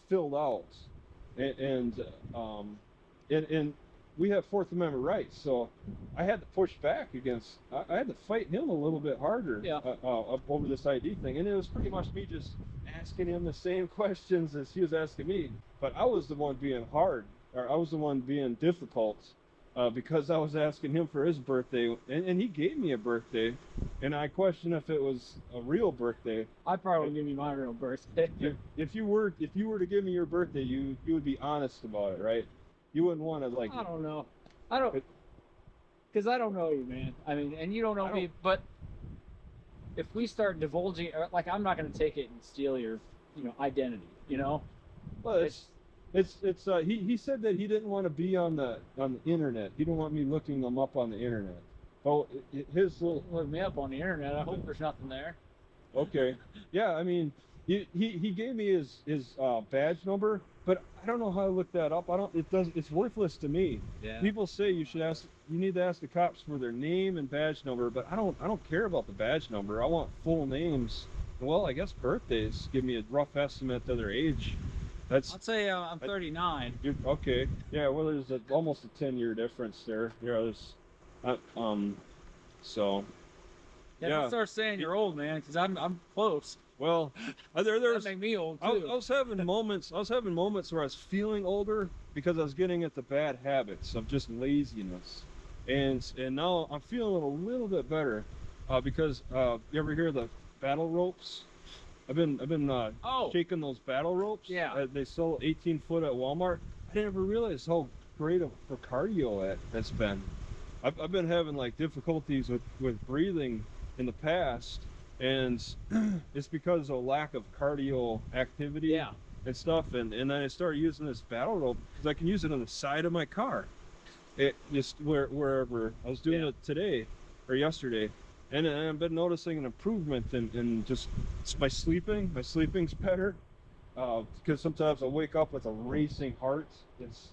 filled out, and we have Fourth Amendment rights, so I had to push back against. I had to fight him a little bit harder. Yeah. Over this ID thing, and it was pretty much me just asking him the same questions as he was asking me, but I was the one being hard, or I was the one being difficult. Because I was asking him for his birthday, and he gave me a birthday, and I question if it was a real birthday. I'd probably give you my real birthday. If you were to give me your birthday, you would be honest about it, right? You wouldn't want to like. I don't know. Because I don't know you, man. I mean, and you don't know me. But if we start divulging, like, I'm not going to take it and steal your, identity. Well, he said that he didn't want to be on the internet. He didn't want me looking them up on the internet. Oh, his little. Look me up on the internet. I hope there's nothing there. Okay. Yeah, I mean, he gave me his badge number, but I don't know how to look that up. It's worthless to me. Yeah. People say you need to ask the cops for their name and badge number, but I don't care about the badge number. I want full names. Well, I guess birthdays give me a rough estimate of their age. I'd say I'm 39. Okay. Yeah. Well, there's almost a 10-year difference there. Yeah. So. Yeah. Don't start saying you're old, man, because I'm close. Well, That there's make me old I too. was having moments. I was having moments where I was feeling older because I was getting into bad habits of just laziness, and now I'm feeling a little bit better, because you ever hear the battle ropes? I've been Oh, shaking those battle ropes. yeah. They sell 18-foot at Walmart. I never realized how great for cardio that's been. I've been having like difficulties with breathing in the past, and it's because of lack of cardio activity Yeah. and stuff. And then I started using this battle rope because I can use it on the side of my car. It just wherever I was doing Yeah. it today or yesterday, and I've been noticing an improvement in just my sleeping. My sleeping's better, because sometimes I wake up with a racing heart. It's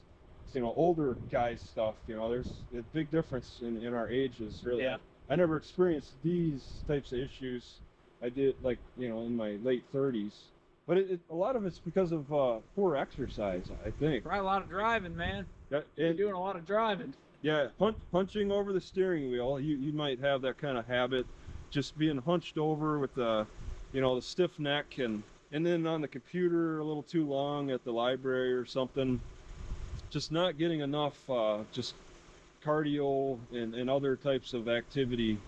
older guys stuff. There's a big difference in our ages. Really, Yeah. I never experienced these types of issues. I did like in my late 30s, but a lot of it's because of poor exercise, I think. Probably a lot of driving, man. Yeah, You're doing a lot of driving. yeah, punching over the steering wheel. You might have that kind of habit, just being hunched over with the stiff neck, and then on the computer a little too long at the library or something. Just not getting enough just cardio and other types of activity.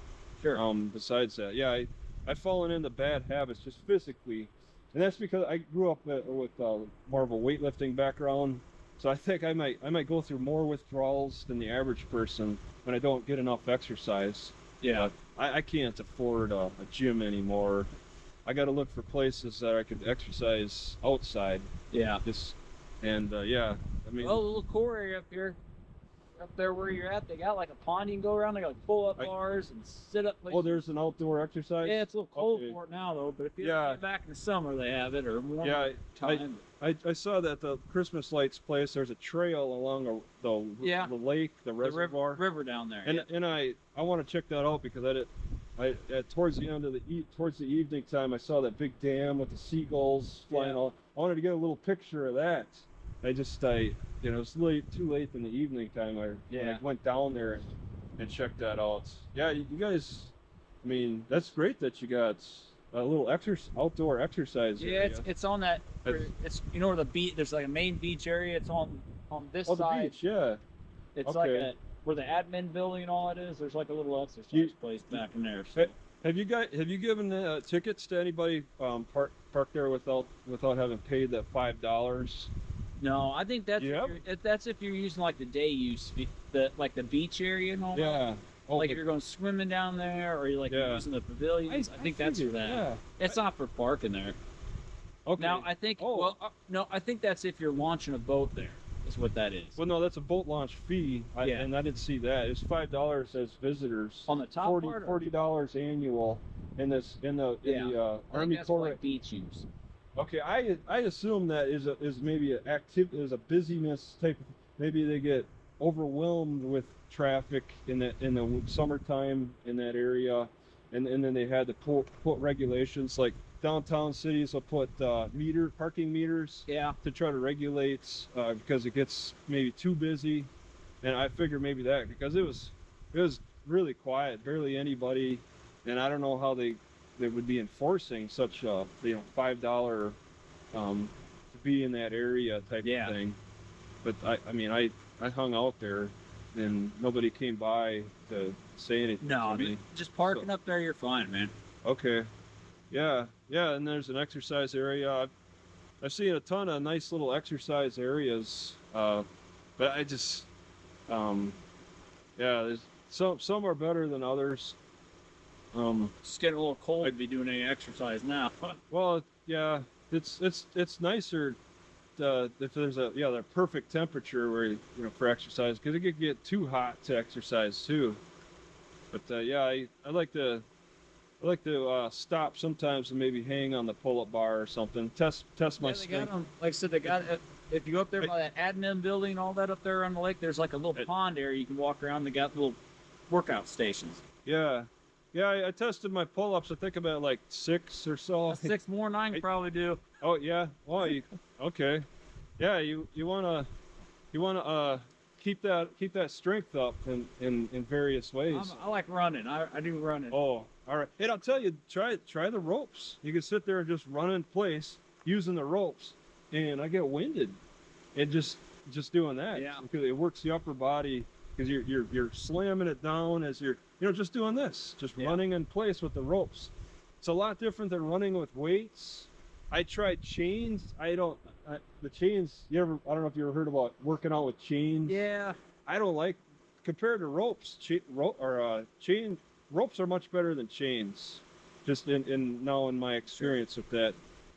Sure. Besides that, yeah, I've fallen into bad habits just physically, and that's because I grew up with more of a weightlifting background. So I think I might go through more withdrawals than the average person when I don't get enough exercise. Yeah. I can't afford a gym anymore. I got to look for places that I could exercise outside. Yeah. Yeah, I mean, Well, a little core area up here, up there where you're at, they got like a pond you can go around. They got like pull-up bars and sit-up places. oh, there's an outdoor exercise. Yeah, it's a little cold Okay. for it now though. But if you Yeah. get back in the summer, they have it or warm Yeah, time. I saw that the Christmas lights place. There's a trail along the lake, the the reservoir, river down there. and I want to check that out because towards the end of towards the evening time, I saw that big dam with the seagulls flying all. I wanted to get a little picture of that. It's too late in the evening time. When I went down there and checked that out. Yeah, you guys, I mean, that's great that you got a little outdoor exercise Yeah, area. it's on that. It's where the beach. There's like a main beach area. It's on this the side. beach, yeah. It's Okay. like where the admin building and all it is. There's like a little exercise place back in there. So. Have you given tickets to anybody park there without having paid that $5? No, I think that's Yep. that's if you're using like the day use, like the beach area and all that. Yeah. Oh, Like if you're going swimming down there, or you're Yeah. using the pavilions. I think that's for figured, that. Yeah. It's not for parking there. Okay. Now I think. Oh. Well, no, I think that's if you're launching a boat there. Is what that is. Well, no, that's a boat launch fee, Yeah. and I didn't see that. It's $5 as visitors. On the top part. Or? $40 annual in the I think Army that's Corps. for like beach use. Okay, I assume that is maybe is a busyness type. Maybe they get overwhelmed with traffic in the summertime in that area, and then they had to put regulations like downtown cities will put parking meters Yeah. to try to regulate because it gets maybe too busy, and I figure maybe that because it was really quiet, barely anybody, and I don't know how they would be enforcing such a $5 to be in that area type of thing. But I mean I hung out there and nobody came by to say anything. No, to me. just parking up there, you're fine, man. Okay. Yeah, and there's an exercise area. I've seen a ton of nice little exercise areas, but I just, there's some are better than others. It's getting a little cold to be doing any exercise now. Well, yeah, it's nicer if there's the perfect temperature where for exercise because it could get too hot to exercise too. But I like to stop sometimes and maybe hang on the pull-up bar or something. Test my They strength. got 'em- like I said, they got if you go up there by that admin building and all that up there on the lake, there's like a little pond area you can walk around. They got little workout stations. Yeah, I tested my pull-ups. I think about like 6 or so. 6 more than I can probably do. Oh yeah. Well, okay. Yeah, you wanna keep that strength up in various ways. I like running. I do running. Oh, All right. And I'll tell you, try the ropes. You can sit there and just run in place using the ropes. And I get winded. And just doing that. Yeah. Because it works the upper body, because you're slamming it down as you're, just doing this, just running in place with the ropes. It's a lot different than running with weights. I tried chains. The chains, I don't know if you ever heard about working out with chains. Yeah. I don't like, compared to ropes, ropes are much better than chains, just in my experience with that.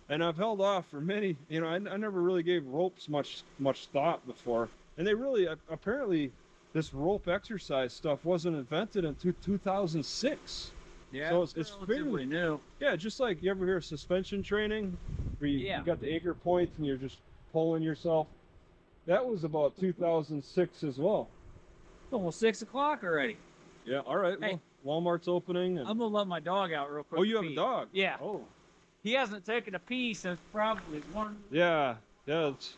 And I've held off for many, I never really gave ropes much thought before. And they really, apparently, this rope exercise stuff wasn't invented until 2006. Yeah, so it's fairly new. Yeah, just like you ever hear of suspension training, where you got the anchor points and you're just pulling yourself. That was about 2006 as well. It's almost 6 o'clock already. Yeah, all right. Hey, well, Walmart's opening. And... I'm gonna let my dog out real quick. Oh, you have a dog? Yeah. Oh. He hasn't taken a pee since probably one. Yeah. It's.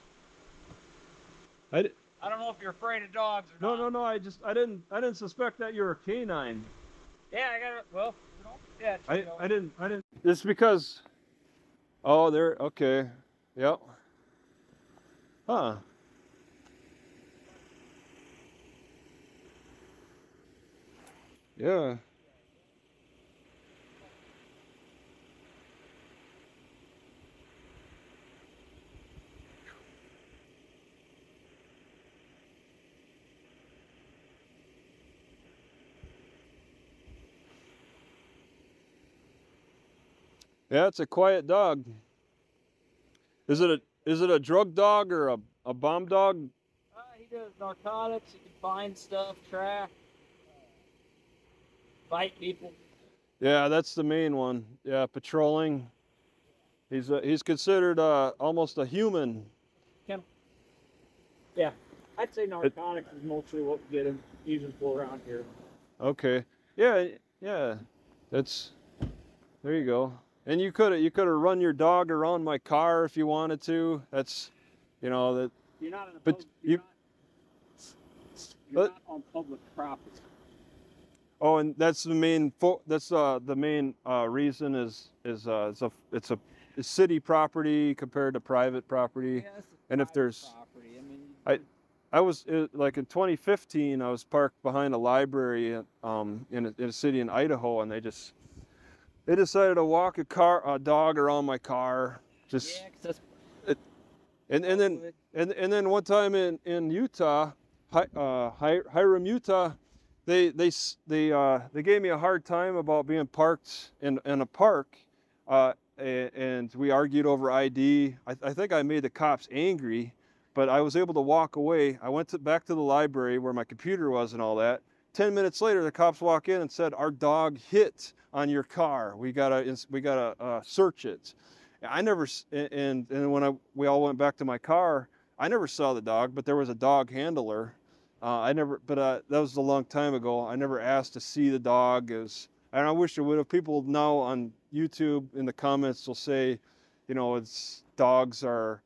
I don't know if you're afraid of dogs or not. No. I didn't suspect that you were a canine. Yeah, I got it. Well, yeah. I didn't. It's because. Oh, there. Okay. Yep. Huh. Yeah. Yeah, it's a quiet dog. Is it a drug dog or a bomb dog? He does narcotics. He can find stuff, track, fight people. Yeah, that's the main one. Yeah, patrolling. He's considered almost a human. Yeah, I'd say narcotics is mostly what we get him using for around here. Okay. Yeah. That's. There you go. And you could have run your dog around my car if you wanted to. That's, that. You're not in a but you're not on public property. Oh, and that's the main. The main reason is it's a city property compared to private property. Yeah, and if there's, property. I mean, I was like in 2015, I was parked behind a library in a city in Idaho, and they decided to walk a dog around my car. Just yeah, 'cause and then one time in Utah, Hiram, Utah, they gave me a hard time about being parked in a park, and we argued over ID. I think I made the cops angry, but I was able to walk away. I went back to the library where my computer was and all that. 10 minutes later, the cops walk in and said, "Our dog hit on your car. We gotta search it." I never, and when we all went back to my car, I never saw the dog, but there was a dog handler. That was a long time ago. I never asked to see the dog. And I wish I would have. People now on YouTube in the comments will say, dogs are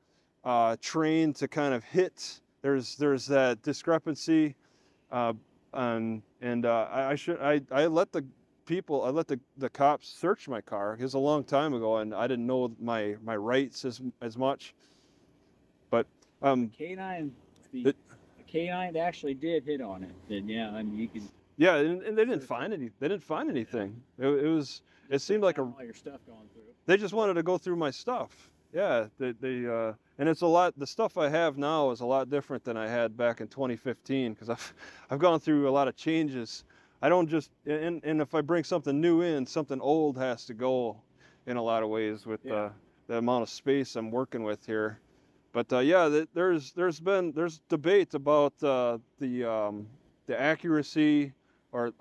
trained to kind of hit. There's that discrepancy. I let the cops search my car. It was a long time ago, and I didn't know my rights as much. But canine, the canine actually did hit on it. And yeah, I mean you can. Yeah, and they didn't find any. They didn't find anything. It seemed like all your stuff going through. They just wanted to go through my stuff. Yeah, and it's a lot. The stuff I have now is a lot different than I had back in 2015 because I've gone through a lot of changes. I don't just and if I bring something new in, something old has to go in a lot of ways with the amount of space I'm working with here. But there's debate about the accuracy or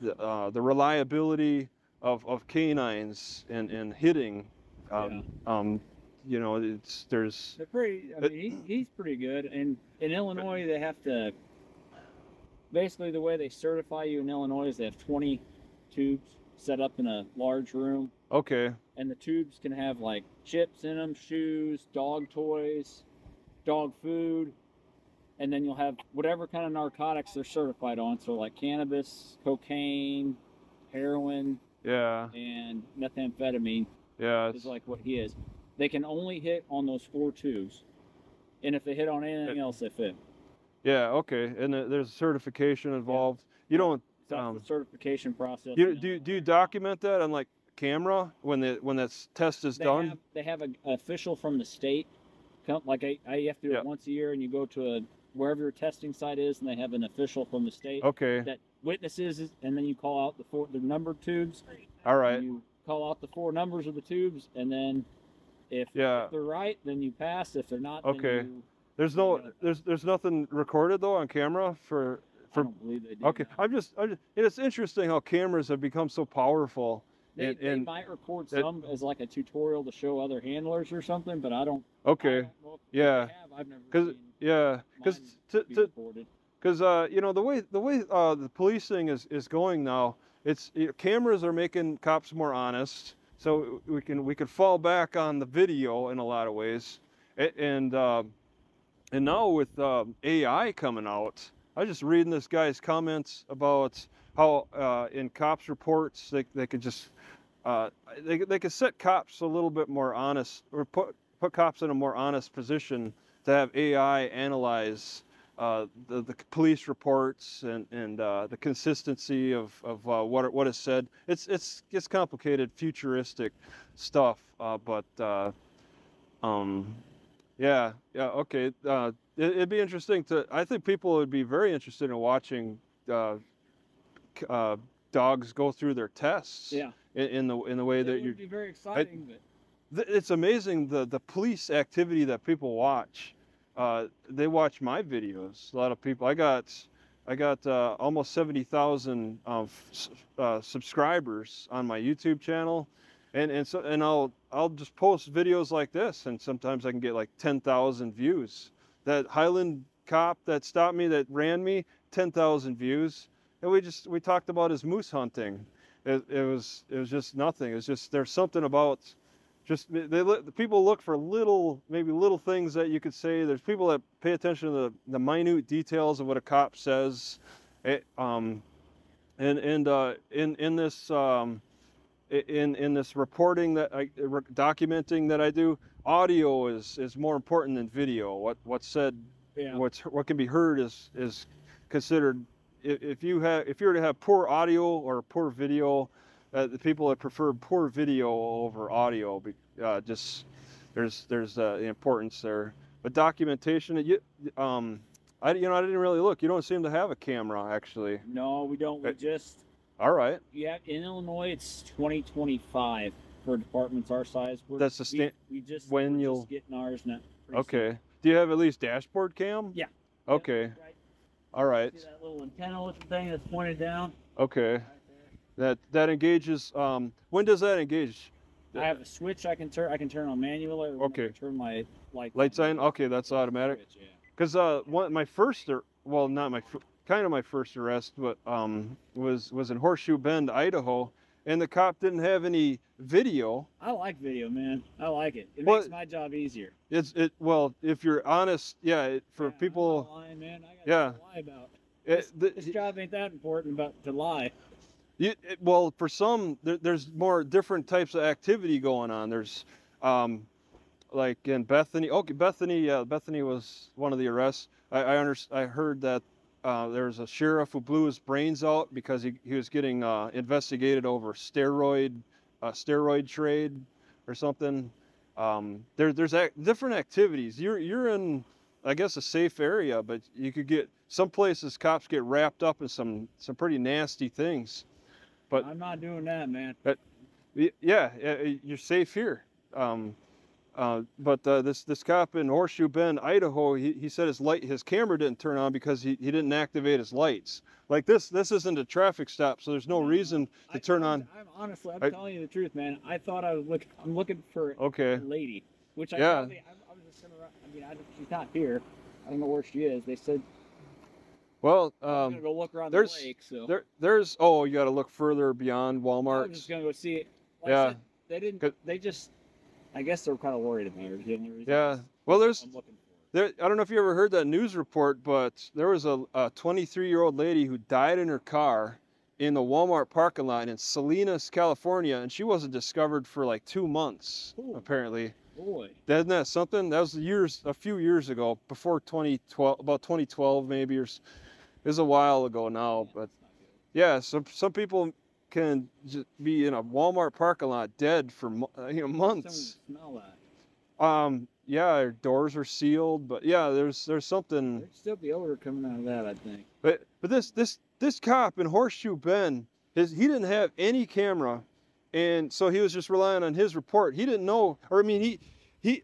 the reliability of canines in hitting. They're pretty. I mean, he's pretty good. And in Illinois, they have to. Basically, the way they certify you in Illinois is they have 20 tubes set up in a large room. Okay. And the tubes can have like chips in them, shoes, dog toys, dog food, and then you'll have whatever kind of narcotics they're certified on. So like cannabis, cocaine, heroin, Yeah. and methamphetamine Yeah. is like what he is. They can only hit on those 4 tubes, and if they hit on anything else, they fit. Yeah. Okay. And there's certification involved. You Yeah. don't. So that's the certification process. Do you document that on like camera when that test is done? They have an official from the state. Like I have to do it once a year, and you go to wherever your testing site is, and they have an official from the state that witnesses, and then you call out the numbered tubes. All right. You call out the 4 numbers of the tubes, and then if they're right, then you pass. If they're not, then you, there's nothing recorded though on camera for. I don't believe they do. Okay, I'm just it's interesting how cameras have become so powerful. They might record some as like a tutorial to show other handlers or something, but I don't. Okay. I don't know if yeah. they have. I've never seen because you know the way the policing is going now, it's cameras are making cops more honest, so we could fall back on the video in a lot of ways, and now with AI coming out, I was just reading this guy's comments about how in cops reports they could just they could set cops a little bit more honest, or put cops in a more honest position to have AI analyze the police reports and the consistency of what is said. It's complicated, futuristic stuff, but okay. It'd be interesting I think people would be very interested in watching dogs go through their tests. Yeah. In the way that it would be very exciting. It's amazing the police activity that people watch. They watch my videos. A lot of people. I got almost 70,000 subscribers on my YouTube channel, and I'll just post videos like this, and sometimes I can get like 10,000 views. That Highland cop that stopped me, that ran me, 10,000 views, and we talked about his moose hunting. It was just nothing. It's just there's something about. Just the people look for maybe little things that you could say. There's people that pay attention to the minute details of what a cop says, in this reporting that documenting that I do, audio is more important than video. What's said, what can be heard is considered. If you were to have poor audio or poor video. The people that prefer poor video over audio, just there's the importance there. But documentation, I didn't really look. You don't seem to have a camera actually. No, we don't. We just. All right. Yeah, in Illinois, it's 2025 for departments our size. That's the we just getting ours now. Okay. Soon. Do you have at least dashboard cam? Yeah. Okay. Right. All right. See that little antenna looking thing that's pointed down? Okay. That engages. When does that engage? I have a switch I can turn. I can turn on manually. Or turn my lights on. Okay, that's automatic. Because my first, well, not my kind of my first arrest, but was in Horseshoe Bend, Idaho, and the cop didn't have any video. I like video, man. I like it. It makes my job easier. Well, if you're honest, for people. I'm not lying, man. I got to lie about. This job ain't that important to lie. Well, for some, there's more different types of activity going on. There's, like in Bethany. Okay, Bethany was one of the arrests. I heard that there was a sheriff who blew his brains out because he was getting investigated over steroid trade or something. There's different activities. You're in, I guess, a safe area, but you could get some places cops get wrapped up in some pretty nasty things. But I'm not doing that, man. But you're safe here. But this cop in Horseshoe Bend, Idaho, he said his camera didn't turn on because he didn't activate his lights. Like this isn't a traffic stop, so there's no reason to turn on. I'm telling you the truth, man. I thought I'm looking for a lady, which I was just gonna. She's not here. I don't know where she is. They said. Well, I'm gonna go look around the lake. So there's you got to look further beyond Walmart. I'm just gonna go see it. I said, they didn't. They just. I guess they're kind of worried about it. Yeah. Well, I'm looking for it. I don't know if you ever heard that news report, but there was a 23-year-old lady who died in her car in the Walmart parking lot in Salinas, California, and she wasn't discovered for like 2 months, Ooh. apparently. Boy. Isn't that something? That was a few years ago, before 2012, about 2012 maybe, or it was a while ago now. But yeah, some people can just be in a Walmart parking lot dead for months. Smell that. Yeah, their doors are sealed, but yeah, there's something. There'd still be odor coming out of that, I think. But this cop in Horseshoe Bend, he didn't have any camera, and so he was just relying on his report. He didn't know, or I mean,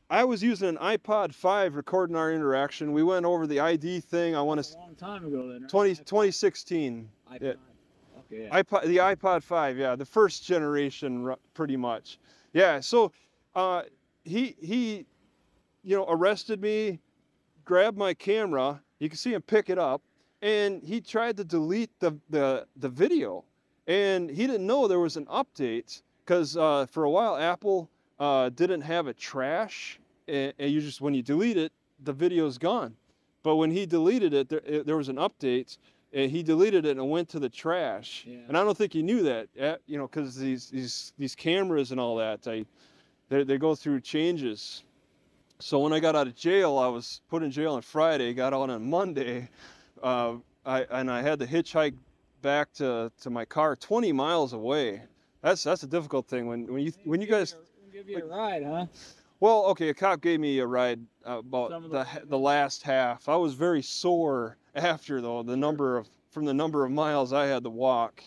I was using an iPod 5 recording our interaction. We went over the ID thing. I want to. A long time ago then. Right? 2016. iPod. Yeah. Okay. Yeah. The iPod 5, yeah, the first generation, pretty much. Yeah. So, he arrested me, grabbed my camera. You can see him pick it up, and he tried to delete the video, and he didn't know there was an update, because for a while Apple didn't have a trash, and you just, when you delete it, the video's gone. But when he deleted it, there was an update, and he deleted it and went to the trash. Yeah. And I don't think he knew that, because these cameras and all that, they go through changes. So when I got out of jail, I was put in jail on Friday, got out on Monday, I had to hitchhike back to my car 20 miles away. That's a difficult thing when you guys give you a ride, huh? Well, okay, a cop gave me a ride about the last half. I was very sore after, though, from the number of miles I had to walk.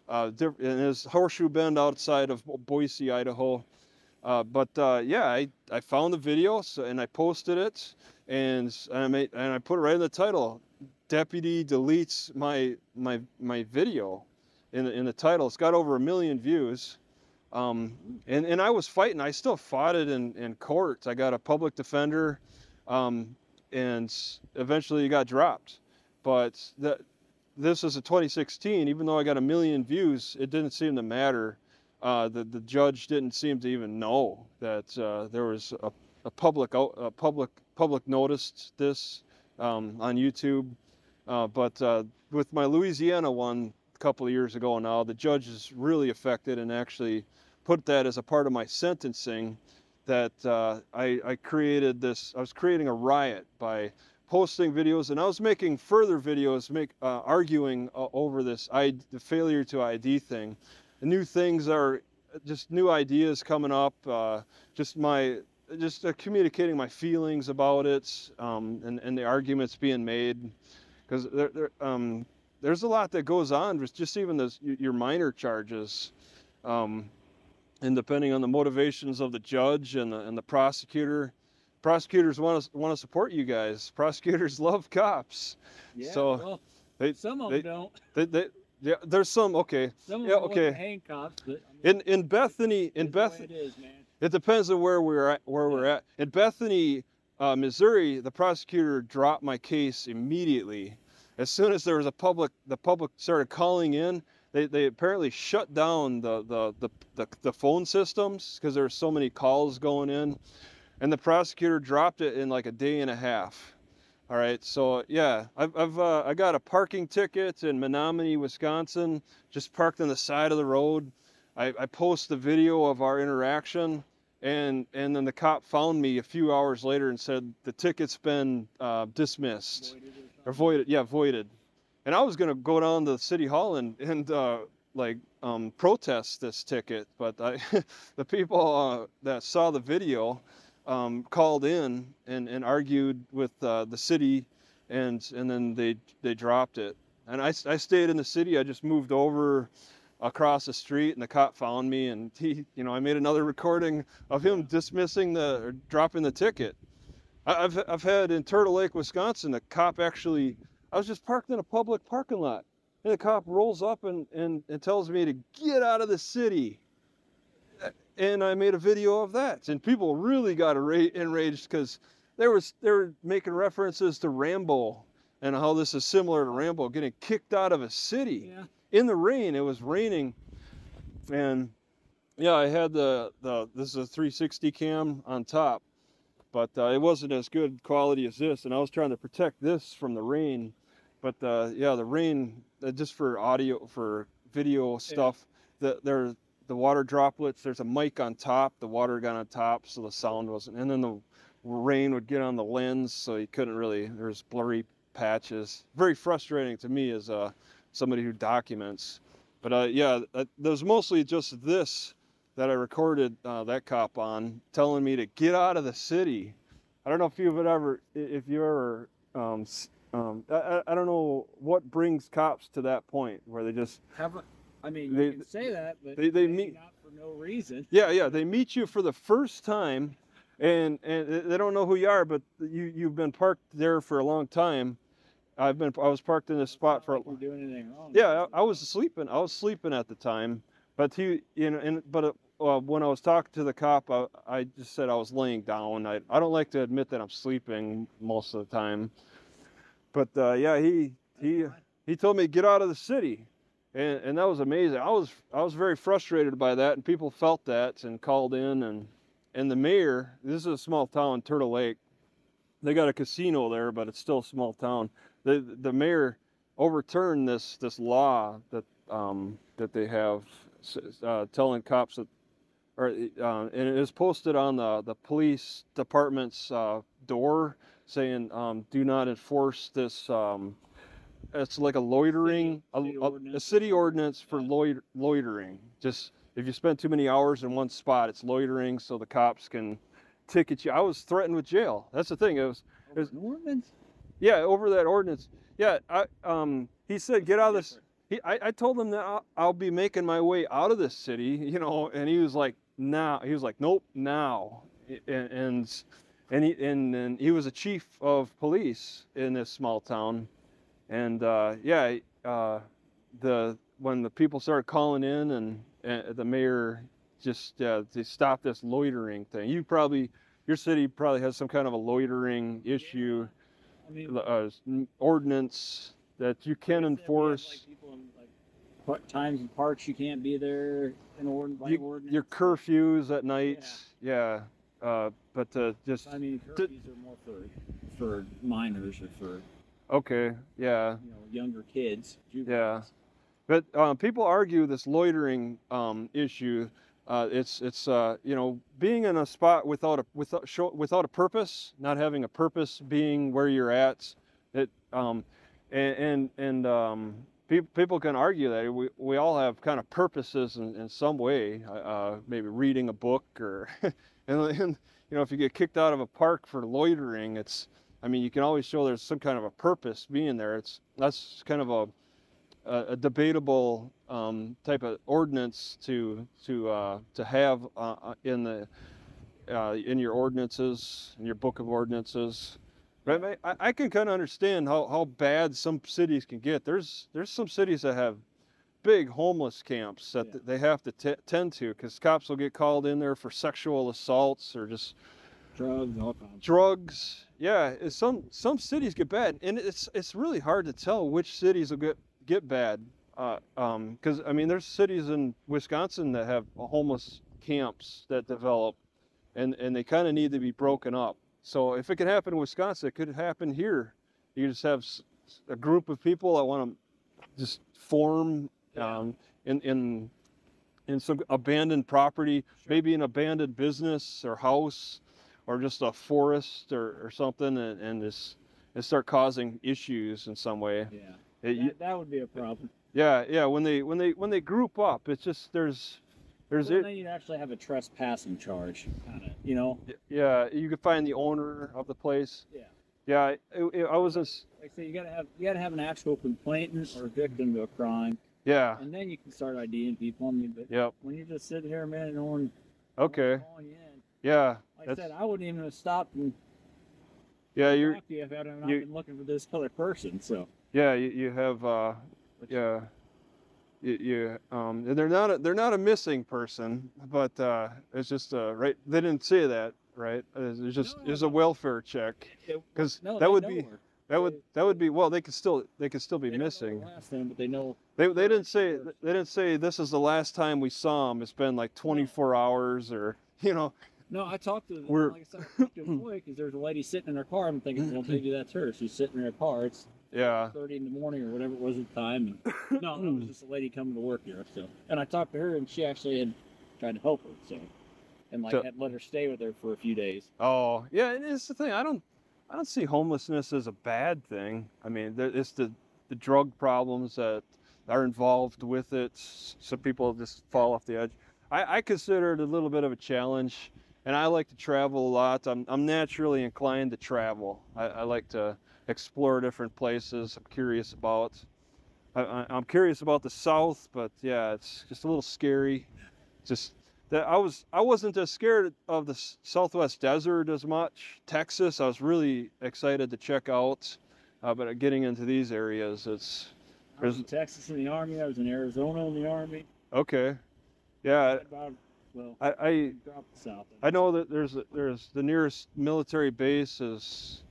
And it's Horseshoe Bend outside of Boise, Idaho. Yeah, I found the video, and I posted it, and I put it right in the title. Deputy deletes my video in the title. It's got over 1 million views. And I was fighting. I still fought it in court. I got a public defender, and eventually it got dropped. But this is a 2016. Even though I got 1 million views, it didn't seem to matter. The judge didn't seem to even know that there was a public noticed this on YouTube. But with my Louisiana one a couple of years ago now, the judge is really affected and actually put that as a part of my sentencing, that I created this. I was creating a riot by posting videos, and I was making further videos, arguing over this the failure to ID thing. The new things are just new ideas coming up, just communicating my feelings about it, and the arguments being made, because there's a lot that goes on with just even your minor charges, and depending on the motivations of the judge and the prosecutor. Prosecutors want to support you guys. Prosecutors love cops. Yeah, so well, some of them don't. Yeah, there's some, okay. Some of yeah, them okay. hang cops, but in Bethany, it is, man. It depends on where we're at. In Bethany, Missouri, the prosecutor dropped my case immediately. As soon as there was the public started calling in, they apparently shut down the phone systems because there were so many calls going in, and the prosecutor dropped it in like a day and a half. All right, so yeah, I got a parking ticket in Menominee, Wisconsin, just parked on the side of the road. I post the video of our interaction, and then the cop found me a few hours later and said the ticket's been dismissed or voided. Yeah, voided. And I was gonna go down to City Hall and protest this ticket, but the people that saw the video called in and argued with the city, and then they dropped it. And I stayed in the city. I just moved over across the street, and the cop found me, and I made another recording of him dismissing or dropping the ticket. I've had in Turtle Lake, Wisconsin, the cop actually, I was just parked in a public parking lot, and the cop rolls up and tells me to get out of the city. And I made a video of that, and people really got enraged because they were making references to Rambo and how this is similar to Rambo getting kicked out of a city in the rain. It was raining, and yeah, I had this is a 360 cam on top, but it wasn't as good quality as this, and I was trying to protect this from the rain. But yeah, the rain, just for audio, for video stuff. The water droplets. There's a mic on top. The water got on top, so the sound wasn't. And then the rain would get on the lens, so you couldn't really. There's blurry patches. Very frustrating to me as somebody who documents. But yeah, there's mostly just this that I recorded that cop on, telling me to get out of the city. I don't know if you ever, I don't know what brings cops to that point where they just I mean, you can say that, but they meet not for no reason. Yeah, they meet you for the first time, and they don't know who you are, but you've been parked there for a long time. I was parked in this spot for. Like doing anything wrong. Yeah, I was sleeping. I was sleeping at the time, but when I was talking to the cop, I just said I was laying down. I don't like to admit that I'm sleeping most of the time, but yeah, he told me to get out of the city, and that was amazing. I was very frustrated by that, and people felt that and called in, and the mayor. This is a small town, Turtle Lake. They got a casino there, but it's still a small town. The mayor overturned this law that they have telling cops that. And it is posted on the police department's door saying, do not enforce this. It's like a loitering, a city ordinance for loitering. Just if you spend too many hours in one spot, it's loitering, so the cops can ticket you. I was threatened with jail. That's the thing. It was an ordinance? Yeah, over that ordinance. Yeah, he said, get out of this. I told him that I'll be making my way out of this city, and he was like, now. He was like, nope, now. And he was a chief of police in this small town, and when the people started calling in, and the mayor just they stopped this loitering thing. Your city probably has some kind of a loitering issue, ordinance that you can enforce. What times and parks you can't be there in ordinance. Your curfews at night, yeah. But just. I mean, curfews are more for minors or for. Okay, yeah. Younger kids. Juveniles. Yeah, but people argue this loitering issue. It's being in a spot without a purpose, not having a purpose, being where you're at. People can argue that we all have kind of purposes in some way, maybe reading a book or, and if you get kicked out of a park for loitering, you can always show there's some kind of a purpose being there. That's kind of a debatable type of ordinance to have in your ordinances, in your book of ordinances. But I can kind of understand how bad some cities can get. There's some cities that have big homeless camps that they have to tend to, because cops will get called in there for sexual assaults or just drugs. Yeah, some cities get bad, and it's really hard to tell which cities will get bad. Because there's cities in Wisconsin that have homeless camps that develop, and they kind of need to be broken up. So if it can happen in Wisconsin, it could happen here. You just have a group of people that want to just form in some abandoned property, maybe an abandoned business or house, or just a forest or something, and start causing issues in some way. Yeah, that would be a problem. Yeah. When they group up, it's just there's. Well, then you'd actually have a trespassing charge, kind of, Yeah, you could find the owner of the place. Yeah. I was just. Like I say, you gotta have an actual complainant or victim to a crime. Yeah. And then you can start IDing people. But when you just sit here, man, and no one. Okay. Calling you in, yeah. Like I said, I wouldn't even have stopped and. Yeah, talk to you if I had not been looking for this other person. So. Yeah, you have. Yeah. And they're not a missing person, but it's just right. They didn't say that, right? It's just it's a welfare check, because that would be well. They could still be missing. Last name, but they know. They didn't say this is the last time we saw him. It's been like 24 hours, or No, I talked to them. Like I said, I talked to a boy, because there's a lady sitting in her car. I'm thinking, well, maybe that's her. She's sitting in her car. It's Yeah. 30 in the morning or whatever it was at the time. And no, it was just a lady coming to work here. So, and I talked to her, and she actually had tried to help her. So, and like had let her stay with her for a few days. Oh, yeah, and it's the thing. I don't see homelessness as a bad thing. I mean, it's the drug problems that are involved with it. Some people just fall off the edge. I consider it a little bit of a challenge, and I like to travel a lot. I'm naturally inclined to travel. I like to explore different places. I'm curious about. I'm curious about the South, but yeah, it's just a little scary. Just that I wasn't as scared of the Southwest desert as much. Texas, I was really excited to check out, but getting into these areas, I was in Texas in the Army. I was in Arizona in the Army. Okay, yeah. Well, I drop the South. I know that there's the nearest military base is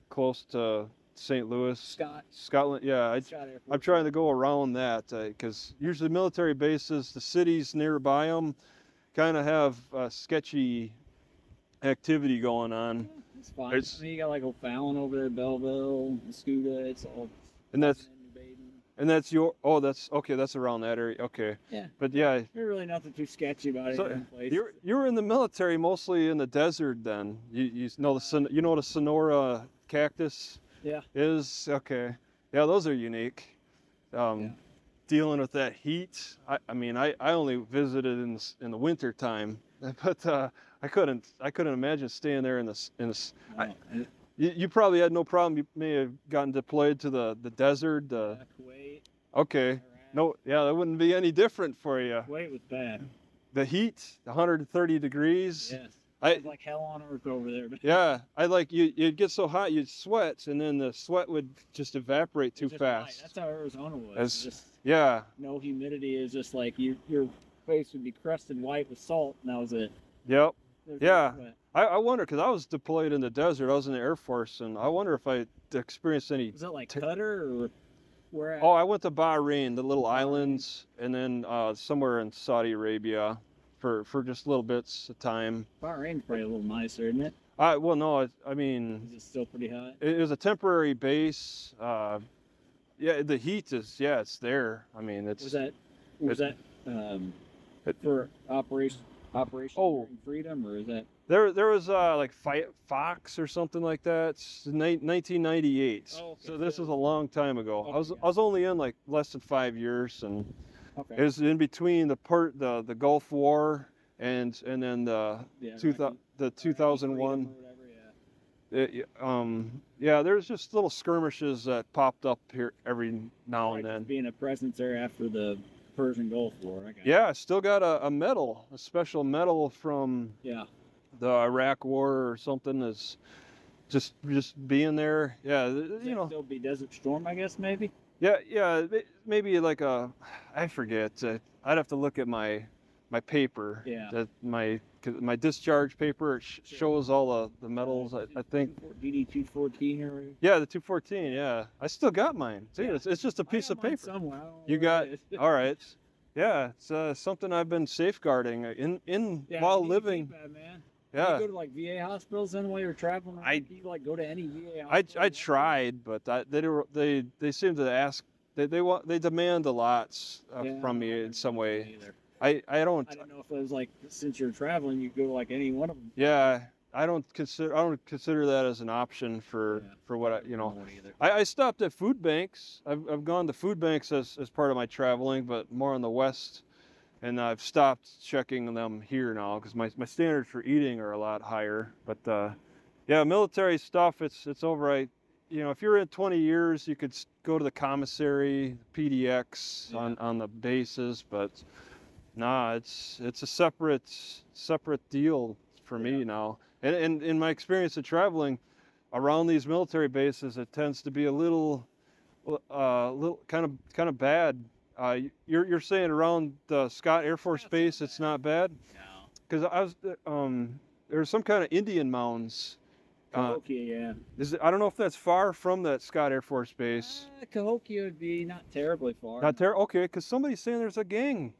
close to St. Louis, Scotland. Yeah, I'm trying to go around that because usually military bases, the cities nearby them, kind of have sketchy activity going on. It's fine. I mean, you got like O'Fallon over there, Belleville, Mascoutah. It's all. And that's your. Oh, that's okay. That's around that area. Okay. Yeah. But yeah. There's really nothing too sketchy about it. So you were in the military, mostly in the desert. Then you know the Sonora cactus. Yeah. Is okay. Yeah, those are unique. Dealing with that heat. I mean, I only visited in the winter time, but I couldn't imagine staying there in this. You probably had no problem. You may have gotten deployed to the desert. Kuwait. Okay. Iraq. No, yeah, that wouldn't be any different for you. Kuwait was bad. The heat, 130 degrees. Yes. It was like hell on earth over there. Yeah, you'd get so hot you'd sweat, and then the sweat would just evaporate too fast. Right. That's how Arizona was. Just no humidity. Is just like your face would be crusted white with salt, and that was it. Yep. Yeah. I wonder, because I was deployed in the desert. I was in the Air Force, and I wonder if I experienced any. Was that like Qatar or where? Oh, I went to Bahrain, the little islands, and then somewhere in Saudi Arabia for just little bits of time. Bahrain's probably a little nicer, isn't it? Well, no, I mean. Is it still pretty hot? It was a temporary base. Yeah, the heat is. Yeah, it's there. I mean, it's. Was that for Operation Freedom, or is that? There was like Fox or something like that. It's 1998. Oh, okay. So this is a long time ago. Okay, I was only in like less than 5 years, and okay. it was in between the Gulf War and then the 2001. Yeah, there's just little skirmishes that popped up here every now and then. Being a presence there after the Persian Gulf War. I still got a medal, a special medal from the Iraq War or something. Is just being there. Yeah, Still be Desert Storm, I guess, maybe. Yeah, maybe like I forget. I'd have to look at my paper. Yeah. That my discharge paper shows all the medals. I think. DD 214 or. Yeah, the 214. Yeah, I still got mine. See, it's just a piece of paper. Somewhere. You got. All right. Yeah, it's something I've been safeguarding while living. That, man. Yeah. You go to like VA hospitals then while you're traveling? Do you like go to any VA hospital? I tried, but they seem to ask. They demand a lot from me in some way. I don't know if it was like, since you're traveling, you go to like any one of them. Yeah, I don't consider that as an option for what I stopped at food banks. I've gone to food banks as part of my traveling, but more on the west, and I've stopped checking them here now because my standards for eating are a lot higher. But military stuff, it's all right. If you're in 20 years, you could go to the commissary, PDX on the bases, but. Nah, it's a separate deal for me now. And in my experience of traveling around these military bases, it tends to be a little kind of bad. You're saying around the Scott Air Force Base, it's not bad? No. Because I was there's some kind of Indian mounds. Cahokia, I don't know if that's far from that Scott Air Force Base. Cahokia would be not terribly far. Okay, because somebody's saying there's a gang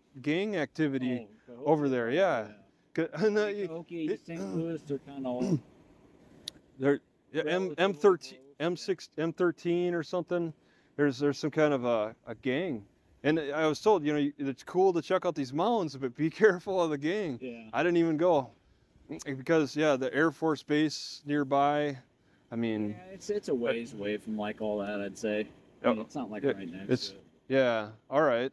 activity over there. Yeah. Cahokia, St. Louis, they're kind of. They're M13. M13 or something. There's some kind of a gang. And I was told, you know, it's cool to check out these mountains, but be careful of the gang. Yeah. I didn't even go because, yeah, the Air Force Base nearby. I mean, Yeah, it's a ways away from like all that, I'd say. I mean, it's not like right next to it. Yeah, all right.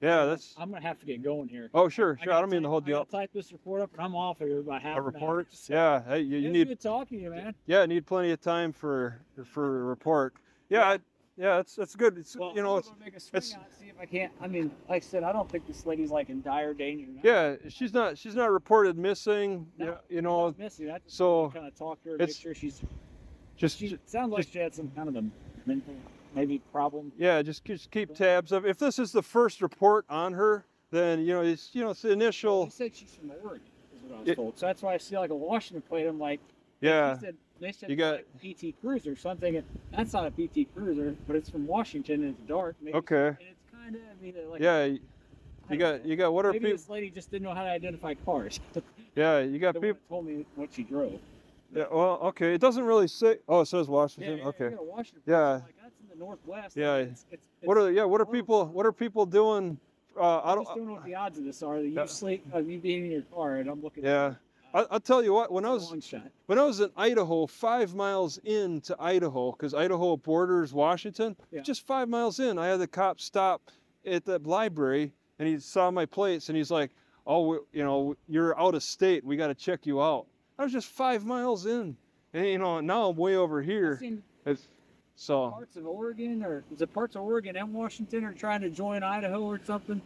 Yeah, that's. I'm gonna have to get going here. Oh, sure. I don't mean to hold you up. I gotta type this report up, and I'm off here about half A an report? hour. So Yeah. Hey, you need. Good talking to you, man. Yeah, need plenty of time for a report. Yeah, yeah, it's good. It's Well, you know, I'm gonna make a swing on it, see if I can't. I mean, like I said, I don't think this lady's like in dire danger now. yeah, she's not reported missing. No, Yeah, you know, missing. I just so kind of talk to her, make it's sure she's. just She sounds like she had some kind of a mental maybe problem. yeah, just keep tabs of. If this is the first report on her, then it's the initial. They said she's from Oregon, is what I was told. So that's why I see like a Washington plate. I'm like, Yeah. They said You it's got- like a PT Cruiser, so I'm thinking that's not a PT Cruiser, but it's from Washington and it's dark. Maybe Okay. And it's kind of, I mean, like. Yeah, I don't know. you got what are Maybe people? this lady just didn't know how to identify cars. Yeah, you got The one people. that told me what she drove. Yeah, well, okay. It doesn't really say. Oh, it says Washington. Okay. You got a Washington plate, Yeah. so like, that's in the Northwest. Yeah. It's What are horrible. people doing? I just don't know what the odds of this are. That you being in your car, and I'm looking. Yeah. I'll tell you what. When I was long shot. When I was in Idaho, 5 miles into Idaho, because Idaho borders Washington, Yeah. just 5 miles in, I had the cop stop at the library, and he saw my plates, and he's like, "Oh, you're out of state. We got to check you out." I was just 5 miles in, and now I'm way over I've here. seen So parts of Oregon, or is it parts of Oregon and Washington, are trying to join Idaho or something?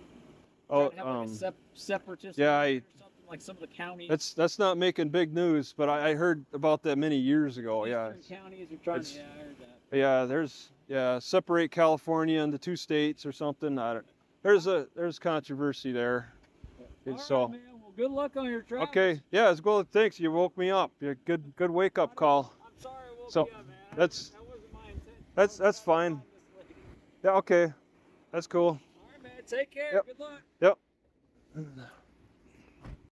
oh, Trying to have like a separatist. yeah, movement or something, like some of the counties. that's not making big news, but I heard about that many years ago. Yeah. Eastern counties are trying. it's- Yeah, I heard that. Yeah, separate California into 2 states or something. There's controversy there. All So right, man. Well, good luck on your travels. okay, yeah, it's good. Thanks, you woke me up. Yeah, good wake up call. I'm sorry I woke So, you up, man. that's- That wasn't my intent. That's fine. Yeah, okay, that's cool. All right, man. Take care. Yep. Good luck. Yep.